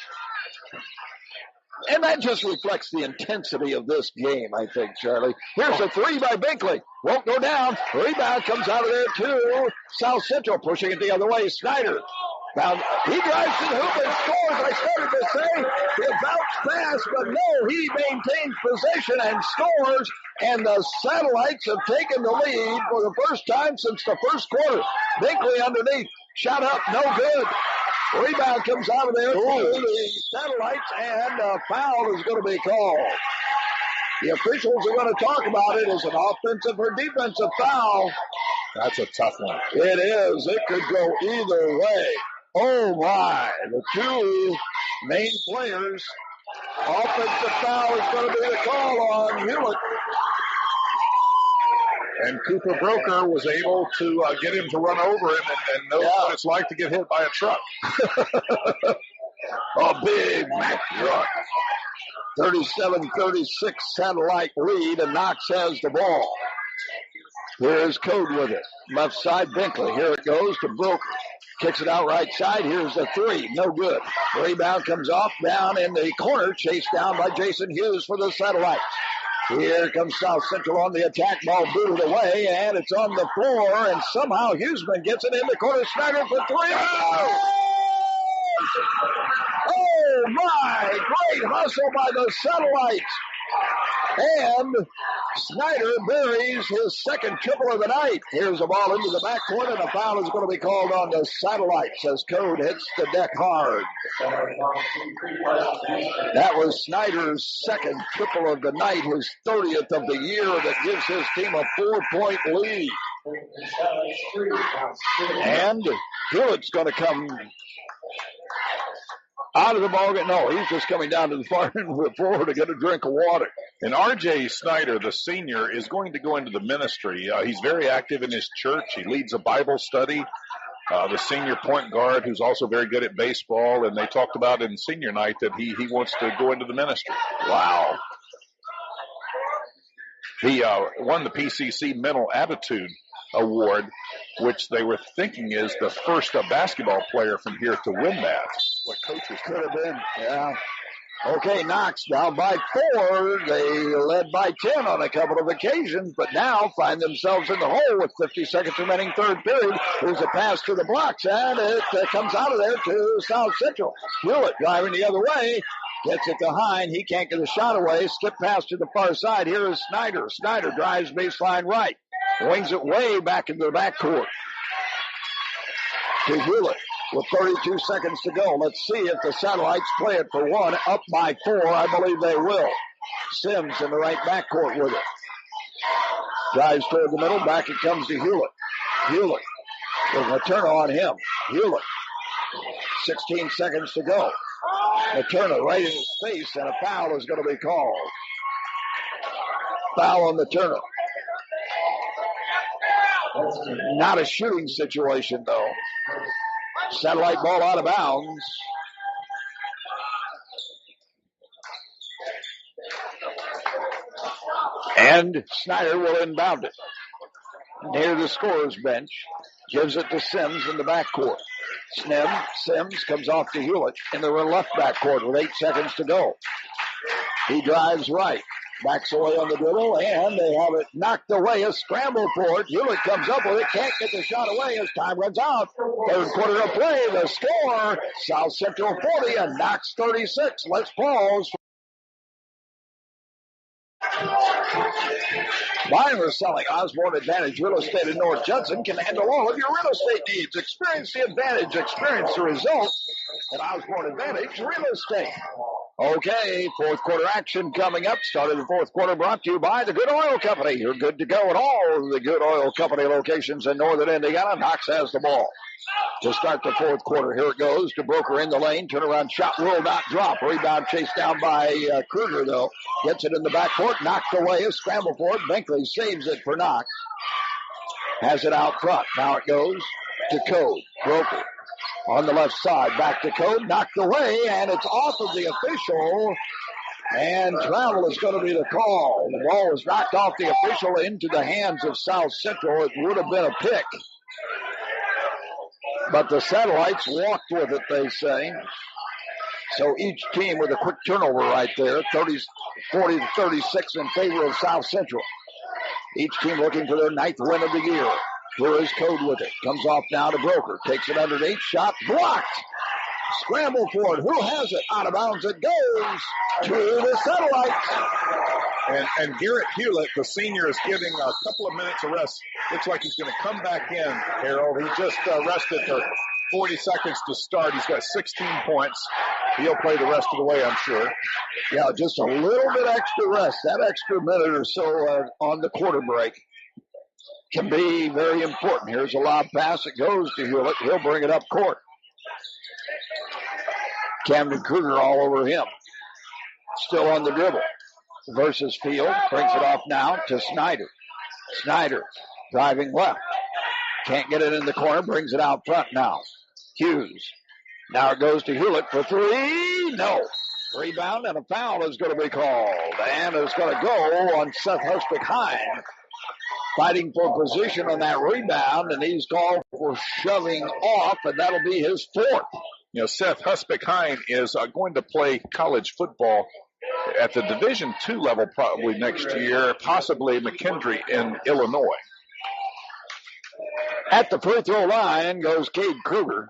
And that just reflects the intensity of this game, I think, Charlie. Here's a 3 by Binkley. Won't go down. Rebound comes out of there, too. South Central pushing it the other way. Snyder. Now, he drives to the hoop and scores. I started to say he'll bounce fast, but no, he maintains possession and scores, and the Satellites have taken the lead for the first time since the first quarter. Binkley underneath, shot up, no good. Rebound comes out of there to the Satellites, and a foul is going to be called. The officials are going to talk about it as an offensive or defensive foul. That's a tough one. It is. It could go either way. Oh, my. The two main players. Offensive foul is going to be the call on Hewlett. And Cooper Broker was able to get him to run over him and know what it's like to get hit by a truck. A big Mack truck. 37-36 Satellite lead, and Knox has the ball. Here's Code with it. Left side, Binkley. Here it goes to Broker. Kicks it out right side. Here's the three. No good. Rebound comes off down in the corner. Chased down by Jason Hughes for the Satellites. Here comes South Central on the attack. Ball booted away, and it's on the floor, and somehow Hughesman gets it in the corner. Snyder for three. Oh, my. Great hustle by the Satellites. And Snyder buries his second triple of the night. Here's the ball into the backcourt, and a foul is going to be called on the Satellites as Code hits the deck hard. That was Snyder's second triple of the night, his 30th of the year, that gives his team a 4-point lead. And Hewitt's going to come out of the ballgame. No, he's just coming down to the far end of the floor to get a drink of water. And R.J. Snyder, the senior, is going to go into the ministry. He's very active in his church. He leads a Bible study. The senior point guard, who's also very good at baseball, and they talked about in senior night that he wants to go into the ministry. Wow. He won the PCC Mental Attitude Award, which they were thinking is the first basketball player from here to win that. What coaches could have been. Yeah. Okay, Knox down by 4. They led by 10 on a couple of occasions, but now find themselves in the hole with 50 seconds remaining third period. Here's a pass to the blocks, and it comes out of there to South Central. Hewitt driving the other way. Gets it to Hine. He can't get a shot away. Skip pass to the far side. Here is Snyder. Snyder drives baseline right. Wings it way back into the backcourt. To Hewitt. With 32 seconds to go. Let's see if the Satellites play it for one. Up by 4. I believe they will. Sims in the right backcourt with it. Drives toward the middle. Back it comes to Hewlett. Hewlett. There's a turn on him. Hewlett. 16 seconds to go. A turner right in his face, and a foul is going to be called. Foul on the turner. Not a shooting situation, though. Satellite ball out of bounds. And Snyder will inbound it. Near the scorer's bench. Gives it to Sims in the backcourt. Sims comes off to Hewlett in the left backcourt with 8 seconds to go. He drives right. Backs away on the dribble, and they have it knocked away. A scramble for it. Hewlett comes up with it. Can't get the shot away as time runs out. Third quarter of play. The score, South Central 40 and Knox 36. Let's pause. Buying or selling, Osborne Advantage Real Estate in North Judson can handle all of your real estate needs. Experience the advantage. Experience the results at Osborne Advantage Real Estate. Okay, fourth quarter action coming up. Start of the fourth quarter brought to you by the Good Oil Company. You're good to go at all of the Good Oil Company locations in northern Indiana. Knox has the ball. To start the fourth quarter, here it goes to Broker in the lane. Turnaround shot will not drop. Rebound chased down by Kruger, though. Gets it in the backcourt, knocked away. A scramble for it. Binkley saves it for Knox. Has it out front. Now it goes to Code. Broker on the left side. Back to Code. Knocked away, and it's off of the official. And travel is going to be the call. The ball was knocked off the official into the hands of South Central. It would have been a pick. But the Satellites walked with it, they say. So each team with a quick turnover right there, 40 to 36 in favor of South Central. Each team looking for their 9th win of the year. Here is Code with it. Comes off now to Broker. Takes it underneath. Shot blocked. Scramble for it. Who has it? Out of bounds it goes to the Satellites. And Garrett Hewlett, the senior, is getting a couple of minutes of rest. Looks like he's going to come back in, Harold. He just rested for 40 seconds to start. He's got 16 points. He'll play the rest of the way, I'm sure. Yeah, just a little bit extra rest. That extra minute or so on the quarter break can be very important. Here's a lob pass. It goes to Hewlett. He'll bring it up court. Camden Kruger all over him. Still on the dribble. Versus Field. Brings it off now to Snyder. Snyder driving left. Can't get it in the corner. Brings it out front now. Hughes. Now it goes to Hewlett for three. No. Rebound and a foul is going to be called. And it's going to go on Seth Hustic Hine. fighting for position on that rebound, and he's called for shoving off, and that'll be his fourth. You know, Seth, Husbeck-Hein is going to play college football at the Division II level probably next year, possibly McKendree in Illinois. At the free throw line goes Cade Kruger.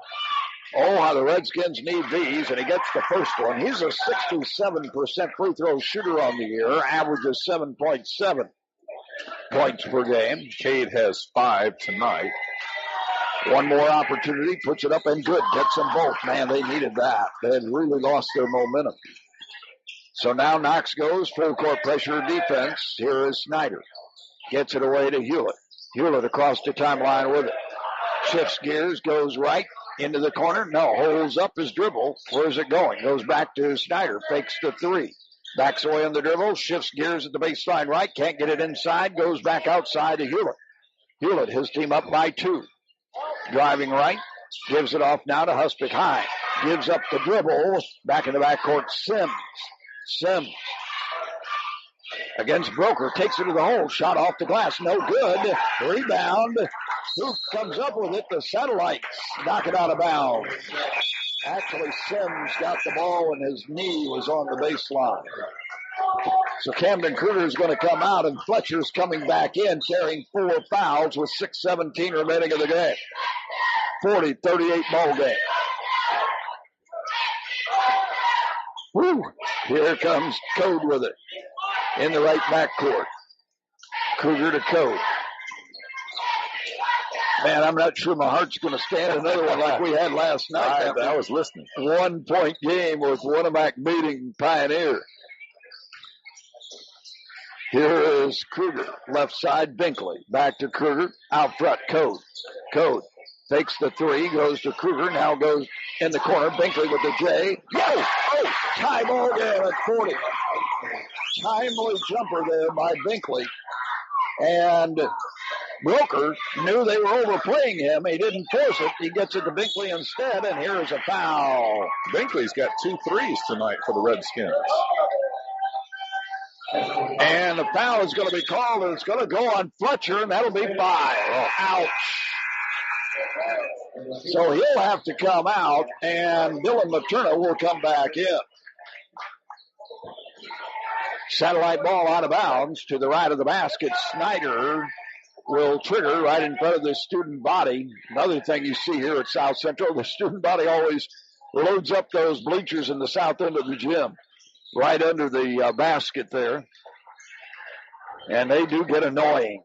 Oh, how the Redskins need these, and he gets the first one. He's a 67% free throw shooter on the year, averages 7.7 points per game. Cade has 5 tonight. One more opportunity, puts it up and good. Gets them both. Man, they needed that. They had really lost their momentum. So now Knox goes full court pressure defense. Here is Snyder. Gets it away to Hewlett. Hewlett across the timeline with it. Shifts gears, goes right into the corner. No, holds up his dribble. Where's it going? Goes back to Snyder. Fakes the three. Backs away on the dribble. Shifts gears at the baseline right. Can't get it inside. Goes back outside to Hewlett. Hewlett, his team up by 2. Driving right. Gives it off now to Husbeck-Hein. Gives up the dribble. Back in the backcourt, Sims. Sims against Broker. Takes it to the hole. Shot off the glass. No good. Rebound. Who comes up with it? The Satellites knock it out of bounds. Actually, Sims got the ball and his knee was on the baseline. So Camden Kruger is going to come out, and Fletcher's coming back in, carrying 4 fouls with 6:17 remaining in the game. 40-38 ball game. Woo! Here comes Code with it in the right backcourt. Kruger to Code. Man, I'm not sure my heart's going to stand another one like we had last night. I was listening. 1-point game with Winnemac beating Pioneer. Here is Kruger, left side, Binkley. Back to Kruger, out front, Code. Code fakes the three, goes to Kruger, now goes in the corner. Binkley with the J. Tie ball game at 40. Timely jumper there by Binkley. And Broker knew they were overplaying him. He didn't force it. He gets it to Binkley instead, and here is a foul. Binkley's got 2 threes tonight for the Redskins. And the foul is going to be called, and it's going to go on Fletcher, and that'll be 5. Oh, ouch. So he'll have to come out, and Dylan Materna will come back in. Satellite ball out of bounds to the right of the basket. Snyder will trigger right in front of the student body. Another thing you see here at South Central, the student body always loads up those bleachers in the south end of the gym, right under the basket there. And they do get annoying.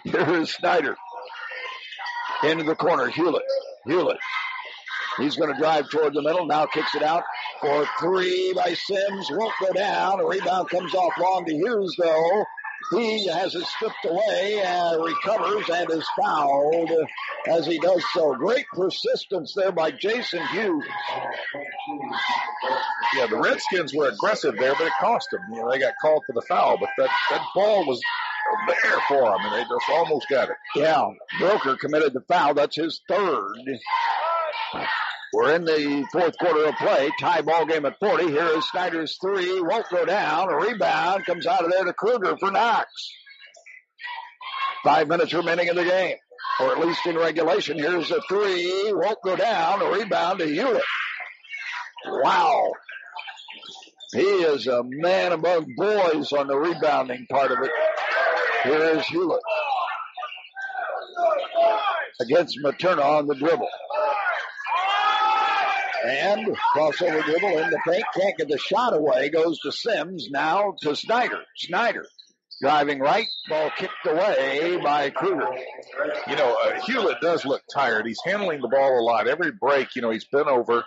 Here is Snyder. Into the corner, Hewlett. He's going to drive toward the middle. Now kicks it out for 3 by Sims. Won't go down. A rebound comes off long to Hughes, though. He has it stripped away and recovers and is fouled as he does so. Great persistence there by Jason Hughes. Yeah, the Redskins were aggressive there, but it cost them. You know, they got called for the foul, but that ball was there for them, and they just almost got it. Yeah, Broker committed the foul. That's his 3rd. We're in the 4th quarter of play. Tie ball game at 40. Here is Snyder's 3. Won't go down. A rebound comes out of there to Kruger for Knox. 5 minutes remaining in the game, or at least in regulation. Here's a 3. Won't go down. A rebound to Hewlett. Wow. He is a man among boys on the rebounding part of it. Here is Hewlett against Materna on the dribble. And crossover dribble in the paint. Can't get the shot away. Goes to Sims. Now to Snyder. Snyder driving right. Ball kicked away by Kruger. You know, Hewlett does look tired. He's handling the ball a lot. Every break, you know, he's been over.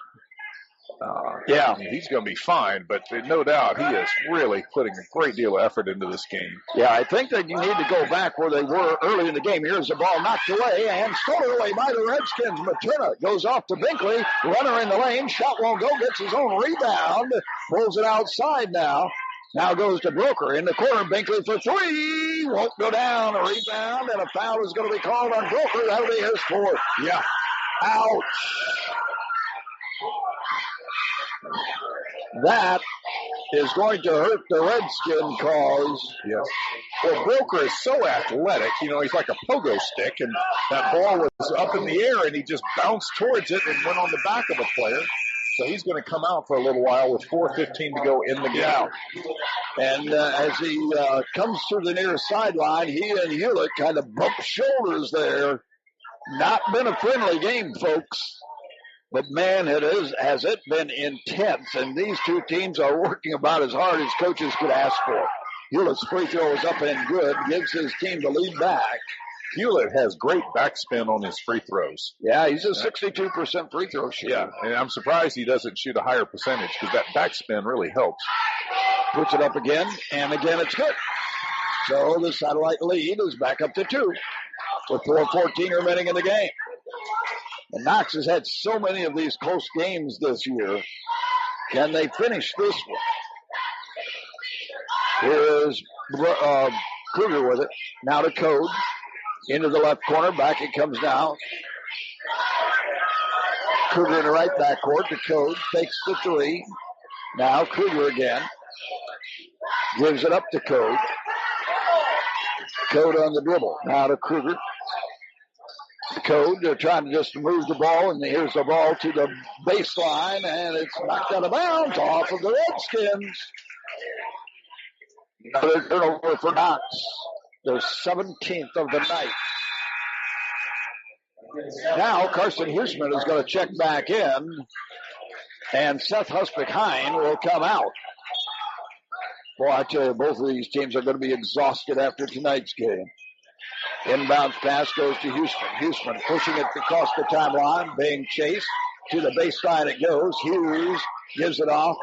Yeah, he's going to be fine, but no doubt he is really putting a great deal of effort into this game. Yeah, I think that you need to go back where they were early in the game. Here's the ball knocked away and stolen away by the Redskins. Materna goes off to Binkley. Runner in the lane. Shot won't go. Gets his own rebound. Pulls it outside now. Now goes to Broker in the corner. Binkley for 3. Won't go down. A rebound, and a foul is going to be called on Broker. That'll be his 4th. Yeah. Ouch. That is going to hurt the Redskin cause. Yes. Well, Broker is so athletic. You know, he's like a pogo stick, and that ball was up in the air, and he just bounced towards it and went on the back of a player. So he's going to come out for a little while with 4:15 to go in the game. Yeah. And as he comes through the near sideline, he and Hewlett kind of bump shoulders there. Not been a friendly game, folks. But, man, has it been intense. And these two teams are working about as hard as coaches could ask for. Hewlett's free throw is up and good. Gives his team the lead back. Hewlett has great backspin on his free throws. Yeah, he's a 62% free throw shooter. Yeah, and I'm surprised he doesn't shoot a higher percentage because that backspin really helps. Puts it up again, and again it's good. So the Satellite lead is back up to 2 with 4:14 remaining in the game. And Knox has had so many of these close games this year. Can they finish this one? Here's Kruger with it. Now to Code. Into the left corner. Back it comes now. Kruger in the right backcourt to Code. Takes the 3. Now Kruger again. Gives it up to Code. Code on the dribble. Now to Kruger. Code, they're trying to just move the ball, and here's the ball to the baseline, and it's knocked out of bounds off of the Redskins. Another turnover for Knox. Their 17th of the night. Now Carson Huseman is going to check back in, and Seth Husbeck-Hein will come out. Boy, I tell you, both of these teams are going to be exhausted after tonight's game. Inbounds pass goes to Houston. Houston pushing it across the timeline, being chased. To the baseline it goes. Hughes gives it off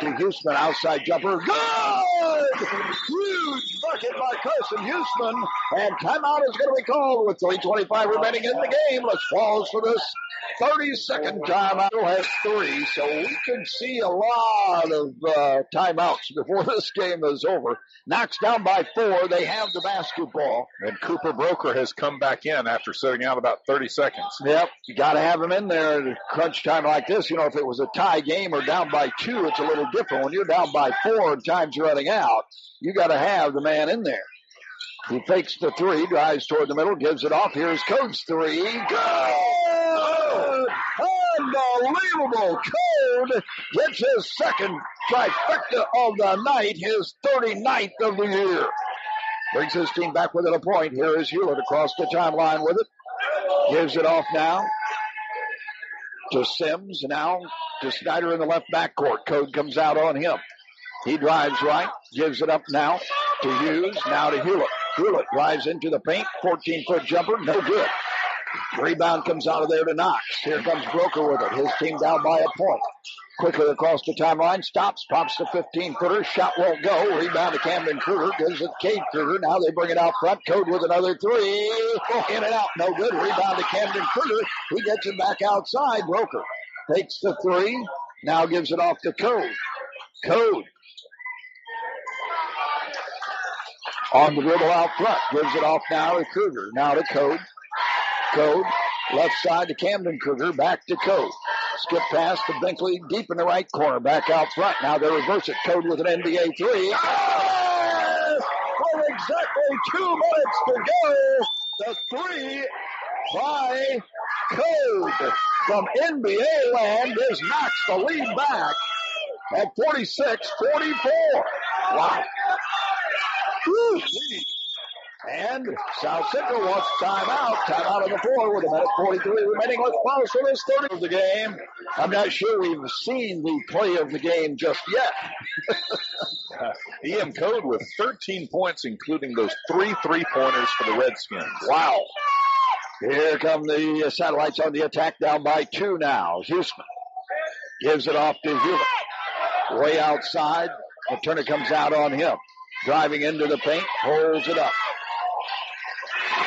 to Houston. Outside jumper. Good! Huge bucket by Carson Houston. And timeout is going to be called with 3:25 remaining in the game. Let's pause for this 32nd timeout. Has 3, so we could see a lot of timeouts before this game is over. Knox down by 4. They have the basketball. And Cooper Broker has come back in after sitting out about 30 seconds. Yep, you got to have him in there at crunch time like this. You know, if it was a tie game or down by 2, it's a little different. When you're down by 4 and time's running out, you got to have the man in there. He fakes the 3, drives toward the middle, gives it off. Here's Code's 3. Good! Unbelievable! Code gets his second trifecta of the night, his 39th of the year. Brings his team back within a point. Here is Hewlett across the timeline with it. Gives it off now to Sims. Now to Snyder in the left backcourt. Code comes out on him. He drives right. Gives it up now to Hughes. Now to Hewlett. Hewlett drives into the paint. 14-foot jumper. No good. Rebound comes out of there to Knox. Here comes Broker with it. His team down by a point. Quickly across the timeline. Stops. Pops the 15-footer. Shot won't go. Rebound to Camden Kruger. Gives it Cade Kruger. Now they bring it out front. Code with another 3. In and out. No good. Rebound to Camden Kruger. He gets it back outside. Broker takes the 3. Now gives it off to Code. Code on the dribble out front. Gives it off now to Kruger. Now to Code. Code, left side to Camden Kruger, back to Code. Skip pass to Binkley, deep in the right corner, back out front. Now they reverse it. Code with an NBA 3. For exactly 2 minutes to go, the 3 by Code from NBA land gives Knox the lead back at 46-44. Wow. Woo. And South Central wants timeout. Timeout on the floor with a minute 43 remaining. Let's pause for this 30 of the game. I'm not sure we've seen the play of the game just yet. EM Code with 13 points, including those 3 3-pointers for the Redskins. Wow. Here come the Satellites on the attack, down by 2 now. Houston gives it off to Hewlett. Way outside. The Turner comes out on him. Driving into the paint, holds it up.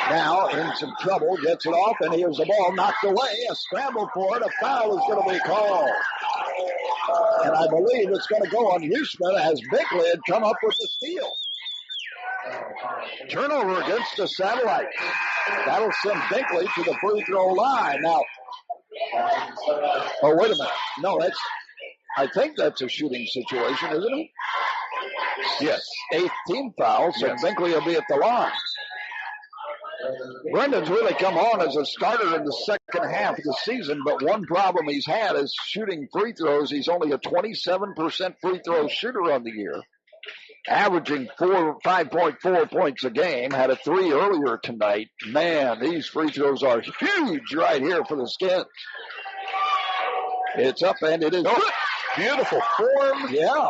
Now in some trouble, gets it off, and here's the ball knocked away. A scramble for it. A foul is going to be called. And I believe it's going to go on Houston as Binkley had come up with the steal. Turnover against the Satellites. That'll send Binkley to the free throw line. Now, oh, wait a minute. No, I think that's a shooting situation, isn't it? Yes. 8th team foul, so Yes. Binkley will be at the line. Brendan's really come on as a starter in the second half of the season, but one problem he's had is shooting free throws. He's only a 27% free throw shooter on the year, averaging 5.4 points a game. Had a 3 earlier tonight. Man, these free throws are huge right here for the Skins. It's up and it is good. Beautiful form. Yeah.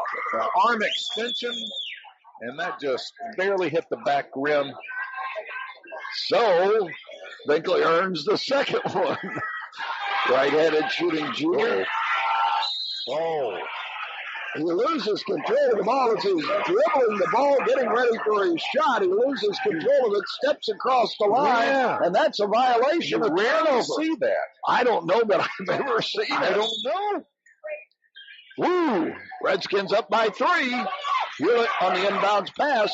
Arm extension, and that just barely hit the back rim. So, Binkley earns the second one. Right-handed shooting junior. Oh. He loses control of the ball as he's dribbling the ball, getting ready for his shot. He loses control of it, steps across the line, and that's a violation. You rarely see that. I don't know that I've ever seen it. I don't know. Woo! Redskins up by 3. Hewlett on the inbounds pass.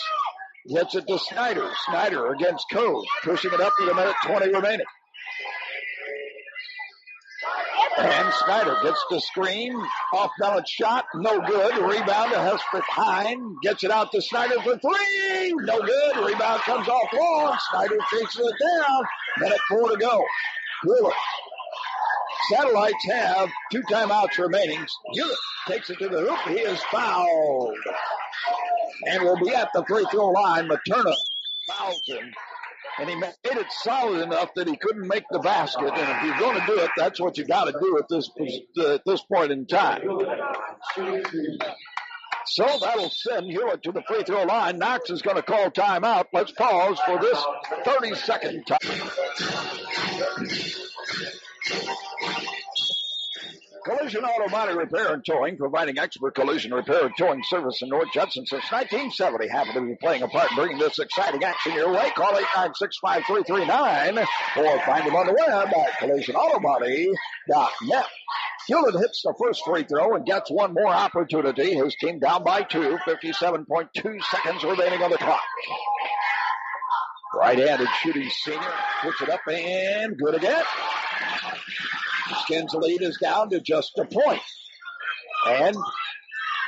Gets it to Snyder. Snyder against Code, pushing it up with 1:20 remaining. And Snyder gets the screen. Off-balance shot. No good. Rebound to Hespert Hine. Gets it out to Snyder for 3. No good. Rebound comes off long. Snyder chases it down. 1:04 to go. Hewlett. Satellites have 2 timeouts remaining. Hewlett takes it to the hoop. He is fouled. And will be at the free throw line. Materna fouls him. And he made it solid enough that he couldn't make the basket. And if you're going to do it, that's what you got to do at this point in time. So that'll send Hewlett to the free throw line. Knox is going to call timeout. Let's pause for this 30-second time. Collision Auto Body Repair and Towing, providing expert collision repair and towing service in North Judson since 1970. Happy to be playing a part in bringing this exciting action your way. Call 896-5339 or find them on the web at collisionautobody.net. Hewlett hits the first free throw and gets one more opportunity. His team down by 2, 57.2 seconds remaining on the clock. Right-handed shooting senior, puts it up and good again. Skins lead is down to just a point. And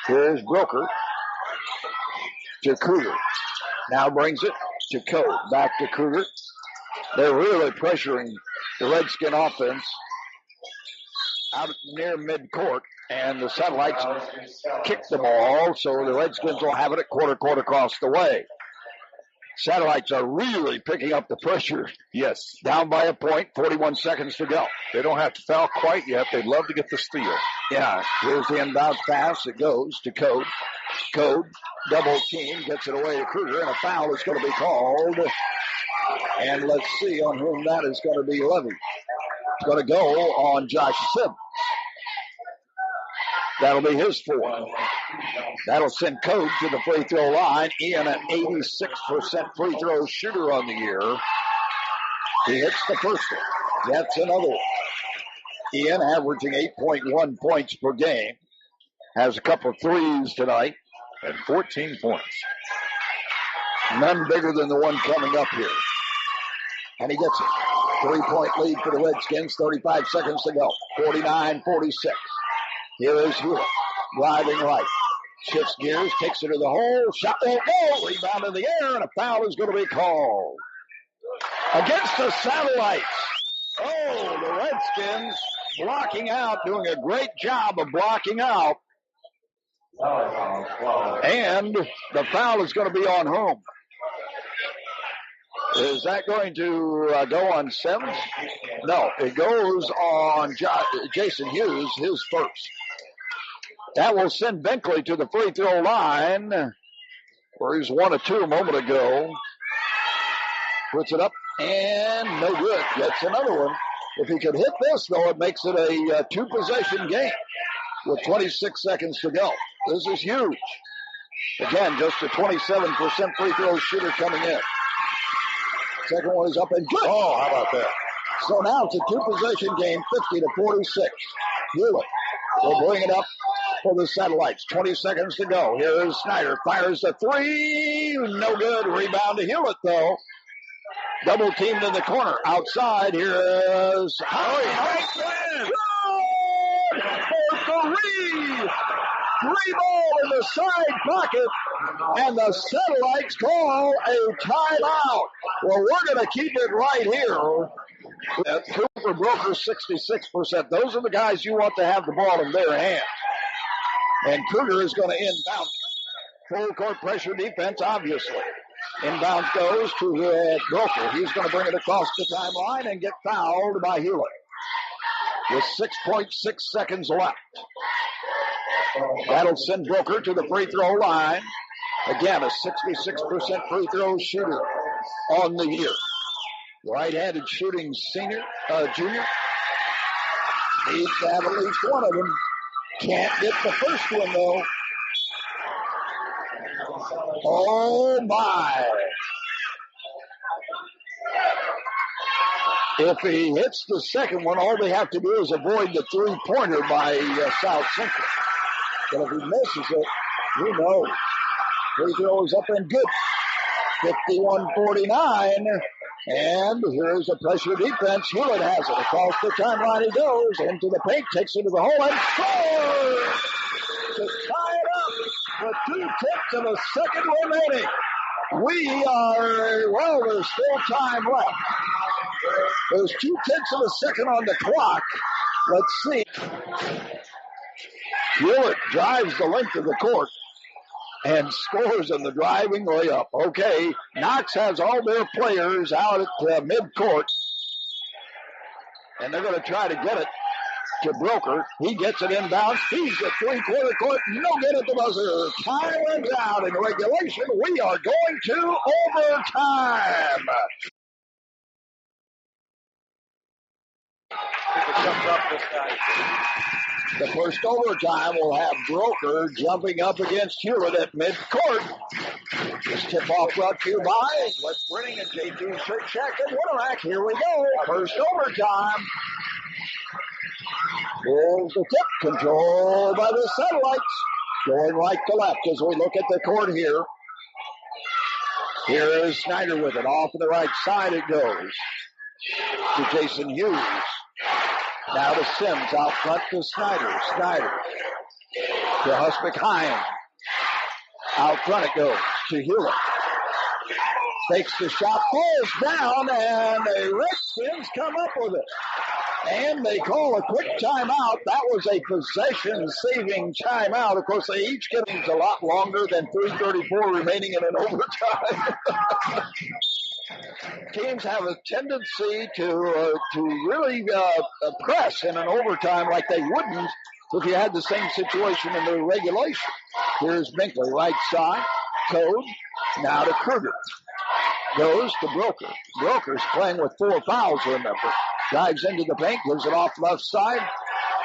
here's Broker to Kruger. Now brings it to Code. Back to Kruger. They're really pressuring the Redskin offense out near midcourt. And the Satellites kick the ball, so the Redskins will have it at quarter court across the way. Satellites are really picking up the pressure. Yes. Down by a point, 41 seconds to go. They don't have to foul quite yet. They'd love to get the steal. Yeah. Here's the inbound pass. It goes to Code. Code, double team, gets it away to Kruger, and a foul is going to be called. And let's see on whom that is going to be levied. It's going to go on Josh Sims. That'll be his 4th. That'll send Code to the free throw line. Ian, an 86% free throw shooter on the year. He hits the first one. Gets another one. Ian averaging 8.1 points per game. Has a couple of threes tonight. And 14 points. None bigger than the one coming up here. And he gets it. 3-point lead for the Redskins. 35 seconds to go. 49-46. Here is Hewlett, driving right. Shifts gears, takes it to the hole. Shot won't go. Rebound in the air, and a foul is going to be called. Against the Satellites. Oh, the Redskins blocking out, doing a great job of blocking out. And the foul is going to be on whom? Is that going to go on Sims? No, it goes on Jason Hughes, his first. That will send Binkley to the free throw line, where he's 1 of 2 a moment ago. Puts it up, and no good. Gets another one. If he could hit this, though, it makes it a 2-possession game with 26 seconds to go. This is huge. Again, just a 27% free throw shooter coming in. Second one is up and good. Oh, how about that? So now it's a 2-possession game, 50-46. Hewlett will bring it up for the Satellites. 20 seconds to go. Here is Snyder. Fires the 3. No good. Rebound to Hewlett, though. Double teamed in the corner. Outside, here is Franklin. Good for 3. 3 ball in the side pocket. And the Satellites call a timeout. Well, we're going to keep it right here. Cooper Broker, 66%. Those are the guys you want to have the ball in their hands. And Kruger is going to inbound. Full court pressure defense, obviously. Inbound goes to Broker. He's going to bring it across the timeline and get fouled by Hewlett with 6.6 seconds left. That'll send Broker to the free throw line. Again, a 66% free throw shooter on the year. Right-handed shooting junior. Needs to have at least one of them. Can't get the first one, though. Oh, my. If he hits the second one, all they have to do is avoid the three-pointer by South Central. But if he misses it, who knows? Free throw is up and good. 51-49. And here's a pressure defense. Hewlett has it. Across the timeline he goes. Into the paint. Takes it to the hole and scores! To tie it up with 2/10 of a second remaining. There's still time left. There's 2/10 of a second on the clock. Let's see. Hewlett drives the length of the court and scores in the driving layup. Okay, Knox has all their players out at midcourt, and they're going to try to get it to Broker. He gets it inbounds. He's at three-quarter court. No good at the buzzer. Time runs out in regulation. We are going to overtime. The first overtime will have Broker jumping up against Hewlett at midcourt. This tip-off brought to you by West Printing and J.T. Shirt Shack and Winterrack. Here we go. First overtime. Here's the tip, controlled by the Satellites. Going right to left as we look at the court here. Here is Snyder with it. Off to the right side it goes to Jason Hughes. Now to Sims, out front to Snyder. Snyder to Husbick Hine. Out front it goes to Hewlett. Takes the shot, falls down, and the Redskins come up with it. And they call a quick timeout. That was a possession-saving timeout. Of course, they each get it a lot longer than 3:34 remaining in an overtime. Teams have a tendency to really press in an overtime like they wouldn't if you had the same situation in the regulation. Here's Binkley, right side. Code. Now to Kruger. Goes to Broker. Broker's playing with 4 fouls, remember. Dives into the paint, gives it off left side.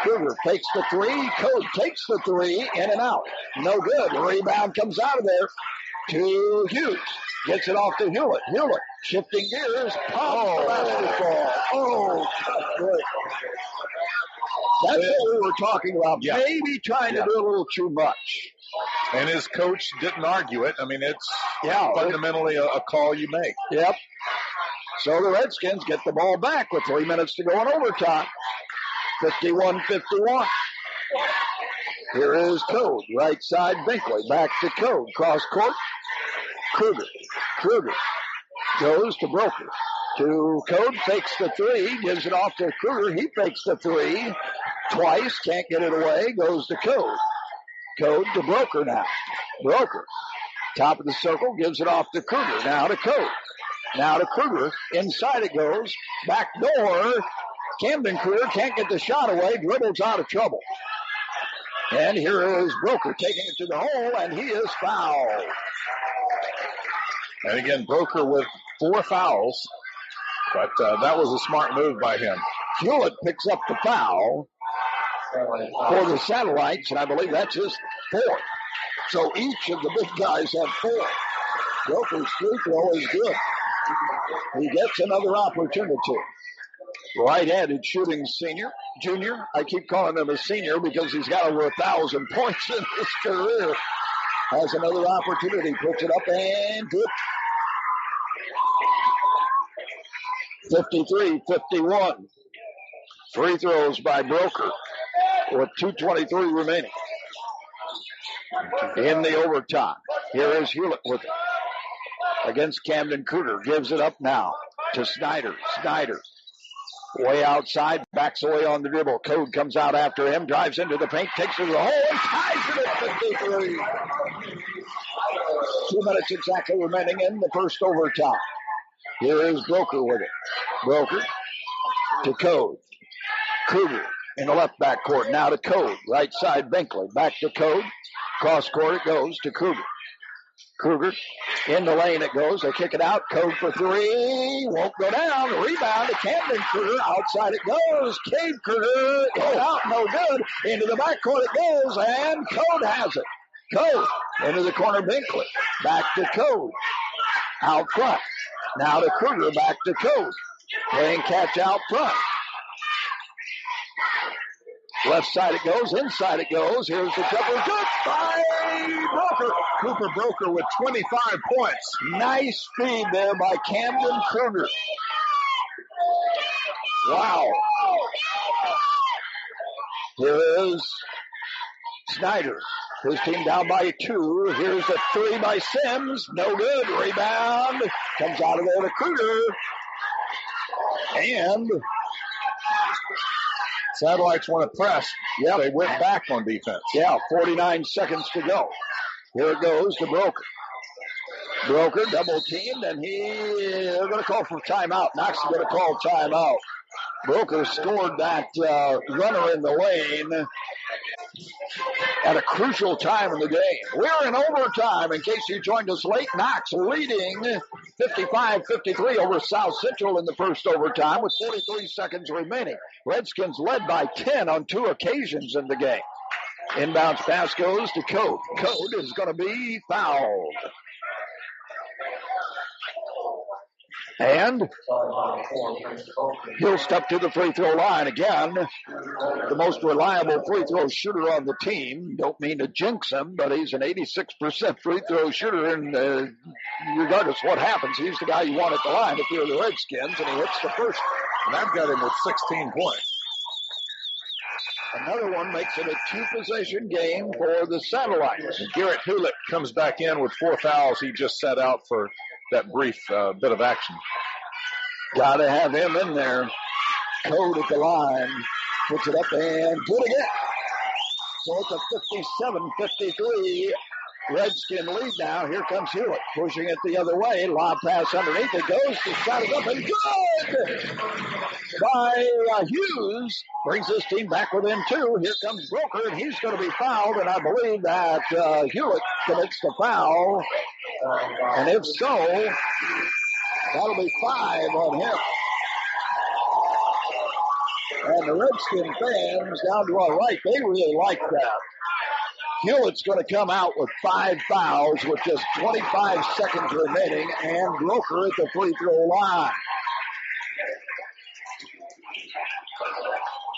Kruger takes the three. Code takes the three, in and out. No good. The rebound comes out of there to Hughes. Gets it off to Hewlett. Hewlett shifting gears. Pops the basketball. Oh, tough break. That's what we were talking about. Yeah. Maybe trying to do a little too much. And his coach didn't argue it. I mean, it's fundamentally a call you make. Yep. So the Redskins get the ball back with 3 minutes to go in overtime. 51-51. Here is Code. Right side, Binkley. Back to Code. Cross court. Kruger. Kruger goes to Broker. To Code. Fakes the three. Gives it off to Kruger. He fakes the three. Twice. Can't get it away. Goes to Code. Code to Broker now. Broker. Top of the circle. Gives it off to Kruger. Now to Code. Now to Kruger. Inside it goes. Back door. Camden Kruger can't get the shot away. Dribbles out of trouble. And here is Broker taking it to the hole, and he is fouled. And again, Broker with 4 fouls, but that was a smart move by him. Hewlett picks up the foul for the Satellites, and I believe that's his 4th. So each of the big guys have 4. Broker's free throw is good. He gets another opportunity. Right-handed shooting junior. I keep calling him a senior because he's got over 1,000 points in his career. Has another opportunity. Puts it up and good. 53-51. Free throws by Broker with 2:23 remaining in the overtime. Here is Hewlett with it against Camden Kruger. Gives it up now to Snyder. Snyder way outside, backs away on the dribble. Code comes out after him, drives into the paint, takes it to the hole, and ties it at 53. 2 minutes exactly remaining in the first overtime. Here is Broker with it. Broker to Code. Kruger in the left back court. Now to Code. Right side Binkley. Back to Code. Cross court it goes to Kruger. Kruger in the lane it goes. They kick it out. Code for three. Won't go down. Rebound to Camden Kruger. Outside it goes. Cade Kruger. Out. No good. Into the back court it goes. And Code has it. Code into the corner. Binkley. Back to Code. Out front. Now to Kruger. Back to Code. Playing catch out front. Left side it goes, inside it goes. Here's the jumper. Good by Broker. Cooper Broker with 25 points. Nice feed there by Camden Kruger. Wow. Here is Snyder. His team down by 2. Here's a 3 by Sims. No good. Rebound. Comes out of there to Kruger. And Satellites want to press. Yeah, they went back on defense. Yeah, 49 seconds to go. Here it goes to Broker. Broker double teamed, and they're going to call for timeout. Knox is going to call timeout. Broker scored that runner in the lane at a crucial time in the game. We're in overtime. In case you joined us late, Knox leading 55-53 over South Central in the first overtime with 43 seconds remaining. Redskins led by 10 on 2 occasions in the game. Inbounds pass goes to Code. Code is going to be fouled. And he'll step to the free throw line again. The most reliable free throw shooter on the team. Don't mean to jinx him, but he's an 86% free throw shooter. And regardless of what happens, he's the guy you want at the line if you're the Redskins. And he hits the first. And I've got him with 16 points. Another one makes it a 2-possession game for the Satellites. And Garrett Hewlett comes back in with 4 fouls. He just sat out for that brief bit of action. Got to have him in there. Code at the line. Puts it up and good again. So it's a 57-53 Redskin lead now. Here comes Hewlett pushing it the other way. Lob pass underneath. It goes. The shot is up and good by Hughes. Brings his team back within 2. Here comes Broker, and he's going to be fouled. And I believe that Hewlett commits the foul. And if so, that'll be 5 on him. And the Redskin fans down to our right, they really like that. Hewlett's going to come out with 5 fouls with just 25 seconds remaining, and Broker at the free throw line.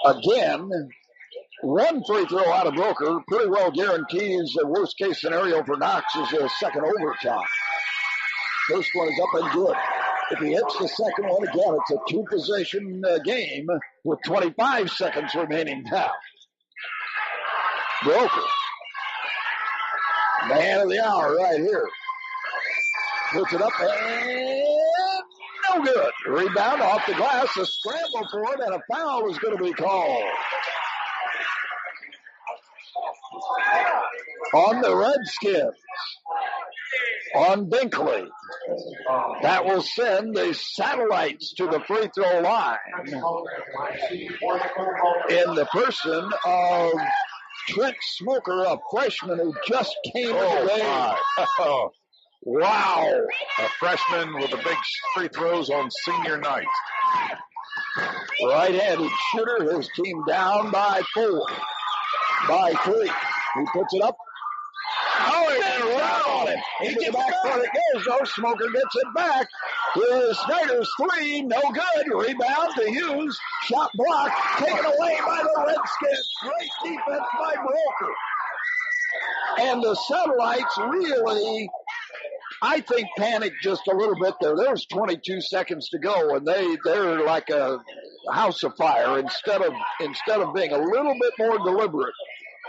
Again, 1 free throw out of Broker pretty well guarantees the worst case scenario for Knox is a second overtime. First one is up and good. If he hits the second one again, it's a 2-possession game with 25 seconds remaining now. Broker. Man of the hour right here. Puts it up and no good. Rebound off the glass. A scramble for it, and a foul is going to be called on the Redskins. On Binkley. That will send the Satellites to the free throw line in the person of Trent Smoker, a freshman who just came in the game. Wow. A freshman with the big free throws on senior night. Right-handed shooter, his team down by 4. By 3. He puts it up. Oh, he did a run on it. Into the back court it goes, though. Smoker gets it back. Here's Snyder's 3. No good. Rebound to Hughes. Shot blocked. Taken away by the Redskins. Great defense by Broker. And the Satellites really, I think, panicked just a little bit there. There was 22 seconds to go, and they're like a house of fire. Instead of being a little bit more deliberate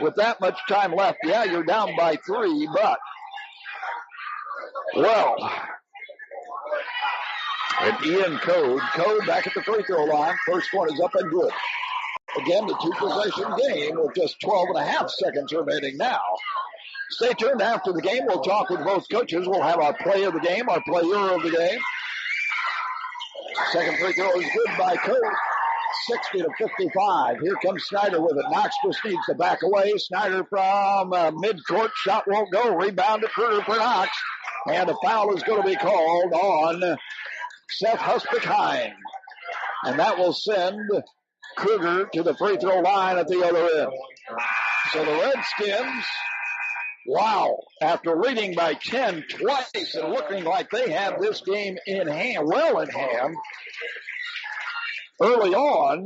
with that much time left, yeah, you're down by 3, but Well, And Ian Code back at the free throw line. First one is up and good. Again, the two-possession game with just 12 and a half seconds remaining now. Stay tuned after the game. We'll talk with both coaches. We'll have our play of the game, our player of the game. Second free throw is good by Code. 60 to 55. Here comes Snyder with it. Knox just needs to back away. Snyder from midcourt. Shot won't go. Rebound to Kruger for Knox. And a foul is going to be called on Seth Husbeck-Hine. And that will send Kruger to the free throw line at the other end. So the Redskins, wow, after leading by 10 twice and looking like they have this game in hand, well in hand, early on,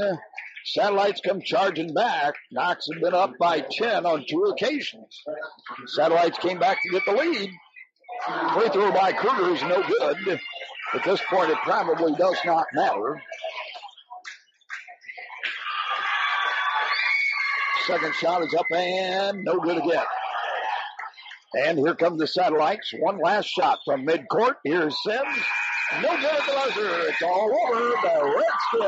Satellites come charging back. Knox had been up by 10 on 2 occasions. Satellites came back to get the lead. Free throw by Kruger is no good. At this point, it probably does not matter. Second shot is up and no good again. And here come the Satellites. One last shot from midcourt. Here's Sims. No good at the buzzer. It's all over. The Redskins